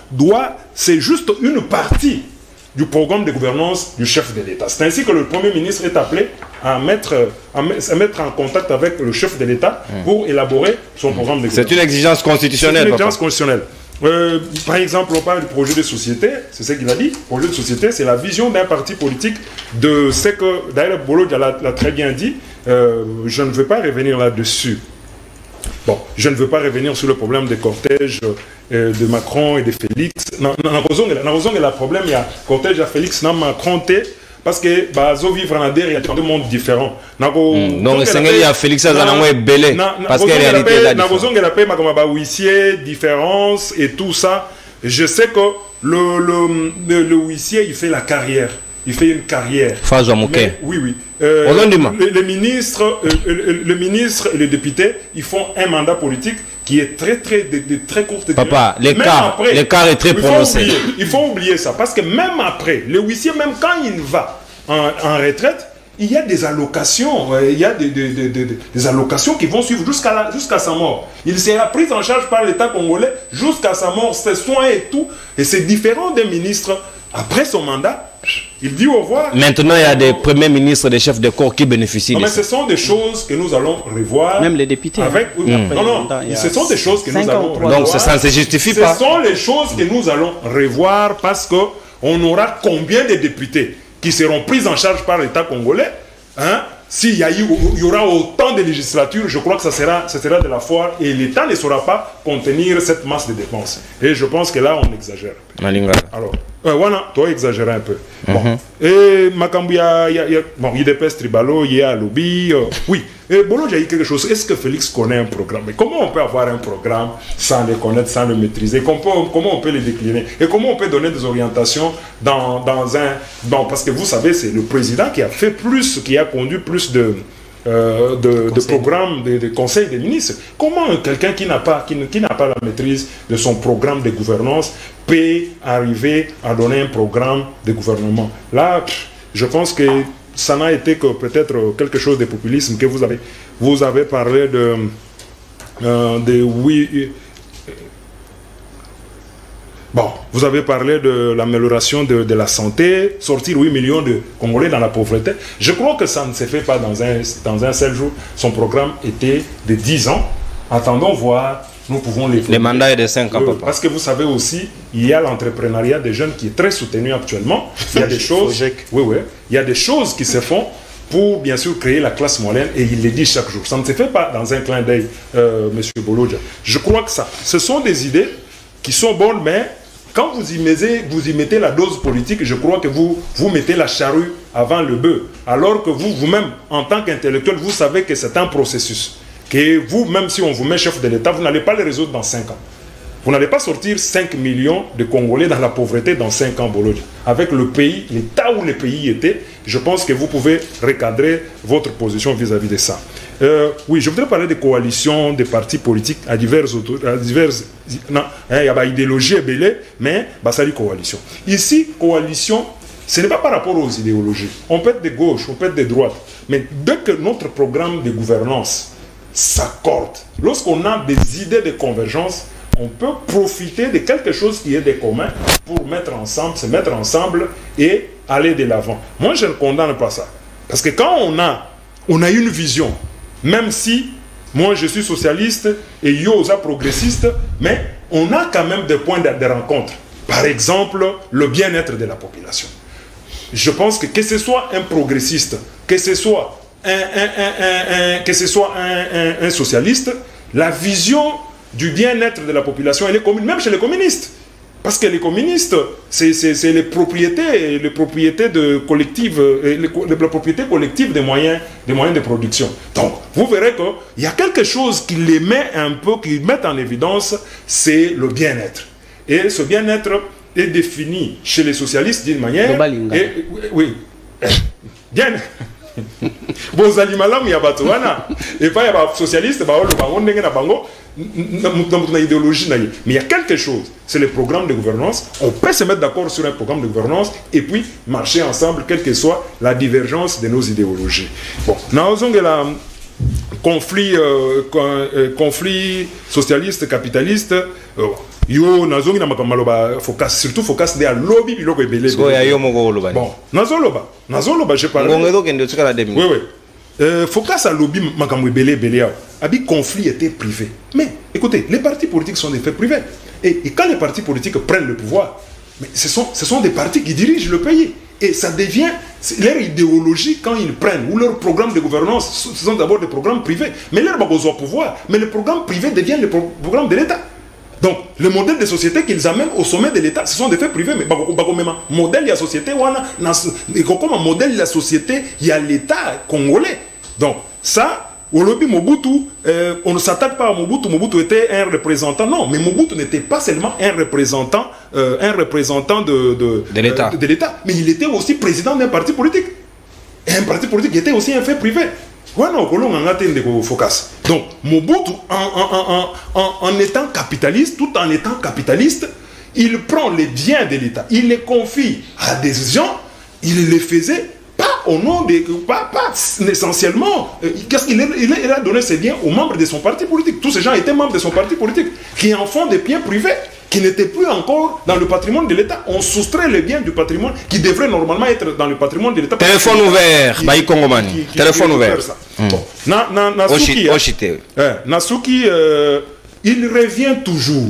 c'est juste une partie du programme de gouvernance du chef de l'État. C'est ainsi que le Premier ministre est appelé à mettre en contact avec le chef de l'État pour élaborer son programme de gouvernance. C'est une exigence constitutionnelle. C'est une exigence constitutionnelle. Par exemple, on parle du projet de société, c'est ce qu'il a dit. Projet de société, c'est la vision d'un parti politique de ce que, d'ailleurs, Bolo l'a très bien dit. Je ne veux pas revenir là-dessus. Bon, je ne veux pas revenir sur le problème des cortèges de Macron et de Félix. Dans le problème, il y a cortège à Félix, non Macron, parce que bazo vivre en adhère, il y a deux mondes différents. Donc il y a Félix est belé parce qu'en réalité huissier, différence et tout ça. Je sais que le huissier il fait la carrière. Il fait une carrière. Mais, oui. Le ministre et le député, ils font un mandat politique qui est de très courte durée. Papa, l'écart est très prononcé. Il faut oublier ça. Parce que même après, le huissier, même quand il va en retraite, il y a des allocations. Il y a des allocations qui vont suivre jusqu'à sa mort. Il sera pris en charge par l'État congolais jusqu'à sa mort, ses soins et tout. Et c'est différent d'un ministre. Après son mandat, il dit au revoir. Maintenant, il y a des premiers ministres, des chefs de corps qui bénéficient de ça. Mais ce sont des choses que nous allons revoir. Même les députés. Ce sont des choses que nous allons revoir. Donc, ça ne se justifie pas. Ce sont les choses que nous allons revoir parce qu'on aura combien de députés qui seront pris en charge par l'État congolais, hein? S'il y aura autant de législatures, je crois que ça sera de la foire et l'État ne saura pas contenir cette masse de dépenses. Et je pense que là, on exagère. Alors, voilà, toi exagères un peu. Bon. Et Makambu, il dépêche Tribalo, il y a Lobby. Oui, et Bolo, j'ai dit quelque chose. Est-ce que Félix connaît un programme? Mais comment on peut avoir un programme sans le connaître, sans le maîtriser? Comment on peut le décliner? Et comment on peut donner des orientations parce que vous savez, c'est le président qui a conduit plus de programme de conseil des ministres. Comment quelqu'un qui n'a pas la maîtrise de son programme de gouvernance peut arriver à donner un programme de gouvernement? Là, je pense que ça n'a été que peut-être quelque chose de populisme que vous avez parlé vous avez parlé de l'amélioration de la santé, sortir 8 millions de Congolais dans la pauvreté. Je crois que ça ne se fait pas dans un seul jour. Son programme était de 10 ans. Attendons voir, nous pouvons les mandats est de 5 ans. Parce que vous savez aussi, il y a l'entrepreneuriat des jeunes qui est très soutenu actuellement. Il y a des choses, il y a des choses qui se font pour bien sûr créer la classe moyenne, et il le dit chaque jour. Ça ne se fait pas dans un clin d'œil, monsieur Bolodja. Je crois que ce sont des idées qui sont bonnes, mais quand vous y mettez la dose politique, je crois que vous mettez la charrue avant le bœuf. Alors que vous-même, en tant qu'intellectuel, vous savez que c'est un processus. Que vous, même si on vous met chef de l'État, vous n'allez pas le résoudre dans 5 ans. Vous n'allez pas sortir 5 millions de Congolais dans la pauvreté dans 5 ans, Bolodja. Avec le pays, l'état où le pays était, je pense que vous pouvez recadrer votre position vis-à-vis de ça. Oui, je voudrais parler des coalitions, des partis politiques à diverses non, il y a une idéologie ébélée, mais ça dit coalition. Ici, coalition, ce n'est pas par rapport aux idéologies. On peut être de gauche, on peut être de droite, mais dès que notre programme de gouvernance s'accorde, lorsqu'on a des idées de convergence, on peut profiter de quelque chose qui est de commun pour se mettre ensemble et aller de l'avant. Moi, je ne condamne pas ça. Parce que quand on a une vision, même si moi je suis socialiste et Yosa progressiste, mais on a quand même des points de rencontre. Par exemple, le bien-être de la population. Je pense que ce soit un progressiste, que ce soit un socialiste, la vision du bien-être de la population, elle est commune, même chez les communistes. Parce que les communistes, c'est les propriétés collectives des moyens de production. Donc, vous verrez qu'il y a quelque chose qui les met qui met en évidence, c'est le bien-être. Et ce bien-être est défini chez les socialistes d'une manière... Oui. Bien. Bon, Zalimalam, il y a Batouana. Et pas il y a socialiste, idéologie, mais il y a quelque chose, c'est le programme de gouvernance. On peut se mettre d'accord sur un programme de gouvernance et puis marcher ensemble, quelle que soit la divergence de nos idéologies. Bon, nous avons le conflit socialiste-capitaliste. Yo nazongi na makamaloba surtout focus de lobby biloko ebele. So ya yo moko loba. Bon, nazoloba je parle. Ngongedo kende tukala demi. Oui. Focus à lobby makambo ebele abi conflit était privé. Mais écoutez, les partis politiques sont des faits privés. Et quand les partis politiques prennent le pouvoir, mais ce sont des partis qui dirigent le pays. Et ça devient leur idéologie quand ils prennent, ou leur programme de gouvernance, ce sont d'abord des programmes privés. Mais leur besoin de pouvoir. Mais le programme privé devient le programme de l'État. Donc, le modèle de société qu'ils amènent au sommet de l'État, ce sont des faits privés, mais modèle de la société, comme un modèle de la société, il y a l'État congolais. Donc, ça, au lobby Mobutu, on ne s'attaque pas à Mobutu. Mobutu était un représentant. Non, mais Mobutu n'était pas seulement un représentant de l'État, mais il était aussi président d'un parti politique. Et un parti politique était aussi un fait privé. Donc, Mobutu, en étant capitaliste, tout en étant capitaliste, il prend les biens de l'État, il les confie à des gens, il les faisait pas au nom de... pas essentiellement. Qu'est-ce qu'il a donné ses biens aux membres de son parti politique. Tous ces gens étaient membres de son parti politique, qui en font des biens privés, qui n'étaient plus encore dans le patrimoine de l'État. On soustrait les biens du patrimoine qui devraient normalement être dans le patrimoine de l'État. Téléphone ouvert, Baï Kongomani. Téléphone ouvert. Bon. Nasuki, il revient toujours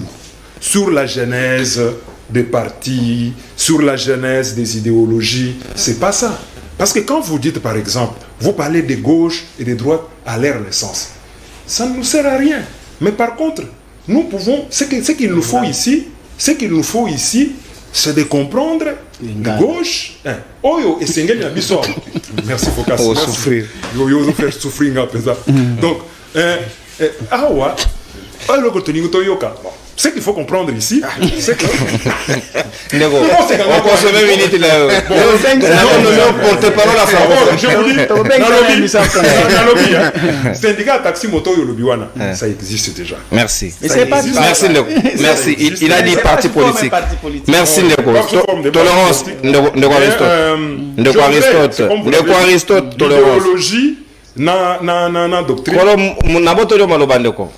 sur la genèse des partis, sur la genèse des idéologies. C'est pas ça. Parce que quand vous dites, par exemple, vous parlez de gauche et de droite à leur naissance, ça ne nous sert à rien. Mais par contre, nous pouvons, ce qu'il nous faut ici, c'est de comprendre gauche. Merci Focas. Oh, souffrir. Yo faire souffrir un peu ça. Donc, Ce qu'il faut comprendre ici, c'est que... On consomme 20 minutes là. Non, porte-parole à favor. Je vous dis, syndicat taxi moto Yolobiwana, ça existe déjà. Merci. Merci, Ndeko. Merci. Il a dit parti politique. Merci, Ndeko. Tolérance, Ndeko Aristote. Ndeko Aristote, tolérance. Idéologie, na doctrine. Kolo naboto yo maloba Ndeko.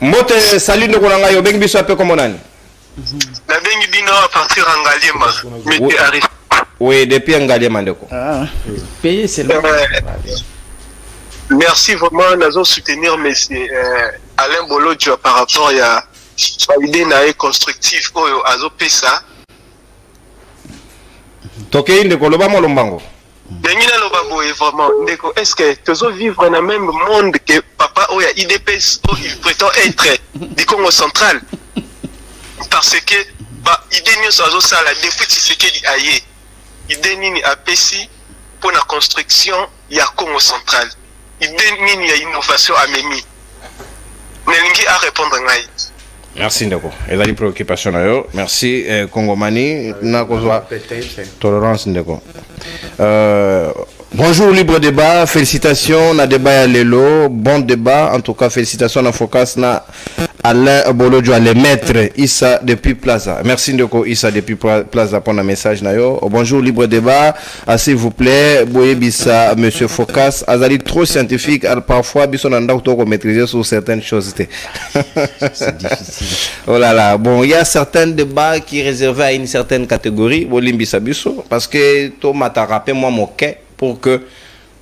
Mbote salut Ndeko nanga yo bengi biso ape comme nani? Na bengi bino à partir Ngaliema. Mais Aristote. Oui, depuis Ngaliema Ndeko. Payer seulement. Merci vraiment de soutenir M. Alain Bolodjo par rapport à l'idée constructive à Zopesa. Toke Ndeko loba mo lombango. Vraiment, est-ce que tu veux vivre dans le même monde que papa ou IDPS où il prétend être du Congo central? Parce que l'idée nous a la depuis Tshisekedi aye. L'idée ni a pesi pour la construction il y a Congo central. L'idée ni a innovation à Memi. Nelingi à répondre à Merci Ndeko. Et la préoccupation là. Merci Congomani. Na kozwa tolérance Ndeko. Bonjour Libre Débat, félicitations na débat ya lelo, bon débat, en tout cas félicitations na focus na Alain Bolodjo les maîtres Issa depuis Plaza. Merci Ndeko Issa depuis Plaza pour un message na yo. Bonjour Libre Débat, s'il vous plaît, boye bisa monsieur Focus, azali trop scientifique, parfois biso na ndako ko maîtriser sur certaines choses. C'est difficile. Oh là là, bon, il y a certains débats qui sont réservés à une certaine catégorie, bolimbisa biso parce que to mata rappelé moi mon quai pour que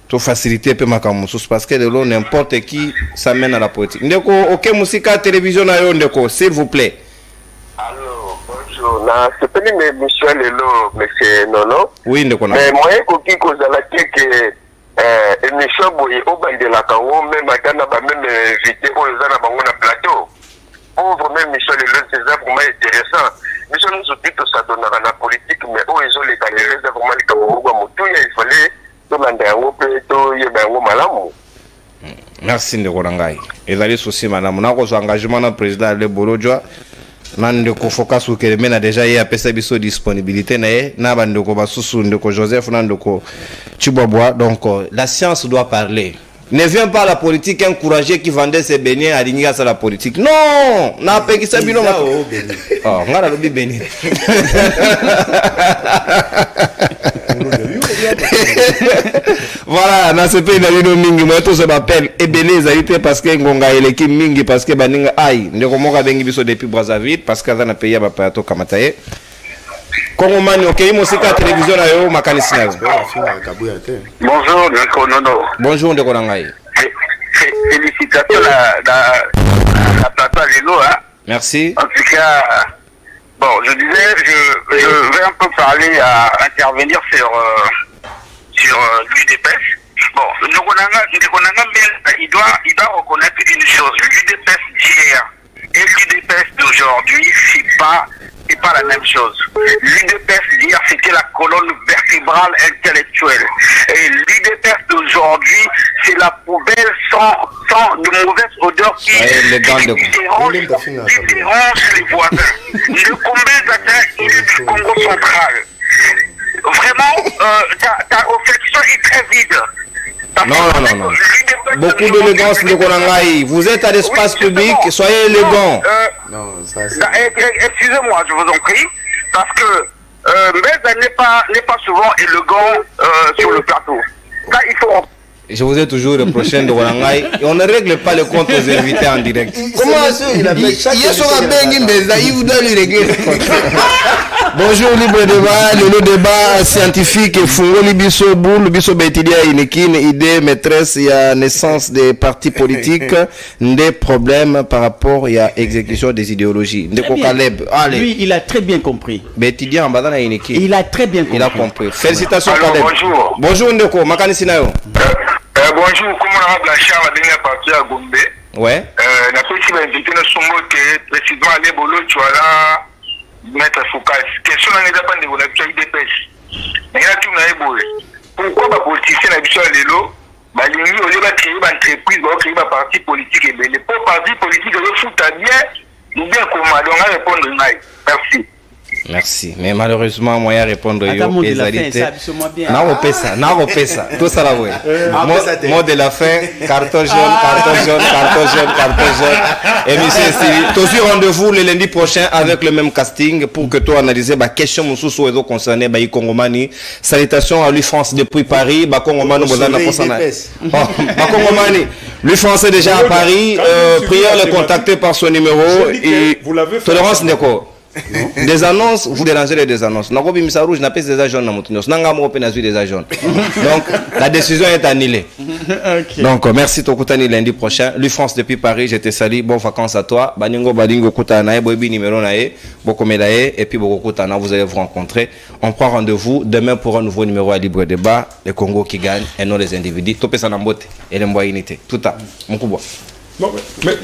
tu facilites peu ma camus parce que de l'eau n'importe qui s'amène à la politique. Ndeko, ok, musica télévision na yo Ndeko, s'il vous plaît. Allô, bonjour. Na c'est pas monsieur Lelo, monsieur Nono. Oui, Ndeko. Mais moi qui cause la que émission boye au bande la kango même atana ba même invité au zana bango na plateau. Pauvre même monsieur Lelo, c'est vraiment intéressant. Monsieur nous tout ça donnera la politique mais où ils ont les carrières vraiment les kango mutu il fallait Merci Ndeko Rangai. Et allez souci madame. Na ko engagement na président le Bolodjo. Na Ndeko Focus ou que mena déjà y a pesa biso disponibilité na ba Ndeko basusu Ndeko Joseph na Ndeko Chibwabwa. Donc la science doit parler. Ne viens pas à la politique encourager qui vendait ses beignets à l'ignace à la politique. Non, na pe qui sabino ma. Oh, ngara lobi beignets. Voilà, dans ce pays d'Alino Mingi, moi tout ça m'appelle Ebenezer parce que Ngonga eleki Mingi parce que Baninga aïe, ne remonga bengi biso depuis Brazzaville parce que dans le pays ba pato kamataye. Congo mani ok, musica télévision na yo makanisi na. Bonjour Ndeko Nono. Bonjour Ndeko Rangai. Félicitations la plateau Lelo hein. Merci. En tout cas bon, je disais, je vais un peu parler intervenir sur l'UDPS. Bon, il doit reconnaître une chose. L'UDPS d'hier et l'UDPS d'aujourd'hui, c'est pas la même chose. L'UDPS d'hier, c'était la colonne vertébrale intellectuelle. Et l'UDPS d'aujourd'hui, c'est la poubelle sans de mauvaise odeur qui dérange les voisins. Le combat il est du Congo central. Vraiment, ta réflexion est très vide. Non. Beaucoup d'élégance, Ndeko Rangai. Vous êtes à l'espace public, soyez élégant. Excusez-moi, je vous en prie, parce que Mbeza n'est pas souvent élégant sur le plateau. Là, il faut... Je vous ai toujours le prochain de Warangai. Et on ne règle pas le compte aux invités en direct. Comment il appelle chaque il vous doit lui régler le compte. Bonjour Libre Débat, le débat scientifique Fungo Libiso Boul, Libiso Betidia Inekine, idée maîtresse, il y a naissance des partis politiques, des problèmes par rapport à l'exécution des idéologies. Lui, il a très bien compris. Betidia en badana Inekine. Il a très bien compris. Il a compris. Félicitations alors, Caleb. Bonjour. Bonjour Ndeko, Makanisinayo. Bonjour, comment on a la charme la dernière partie à Gombe. Ouais. La petite invité nous sommes précisément les bolos, tu vois là, mettre Focus. Question n'est pas de la IDPS. Mais là, tu n'as pas pourquoi les politiciens habituels les lots, les gens ont créé une entreprise, ils ont créé un parti politique et les pauvres partis politiques, ils foutent bien Nous bien comment donc on répondre merci. Merci. Mais malheureusement, moi, je répondre à mot de la fin, ça, bien. Non, tout ça là, oui. Mot de la fin, carton jaune. Et monsieur Stevie, toujours rendez-vous le lundi prochain avec le même casting pour que tu analyses la question Moussou concernée par Kongomani. Salutations à lui France depuis Paris. Kongomani, lui français déjà à Paris. Prière le contacter par son numéro. Et Tolérance Neko. Des annonces, vous dérangez les annonces. Donc, la décision est annulée. Okay. Donc, merci Tokutani lundi prochain. Lui France depuis Paris, je te salue. Bonnes vacances à toi. Baningo Badingo Kutanae, Boibi numéro Nae, Bokomedae, et puis Bokutana, vous allez vous rencontrer. On prend rendez-vous demain pour un nouveau numéro à Libre Débat. Le Congo qui gagne et non les individus. Topé Sanambote et l'Emboa Unité. Tout à. Mon coup. Mais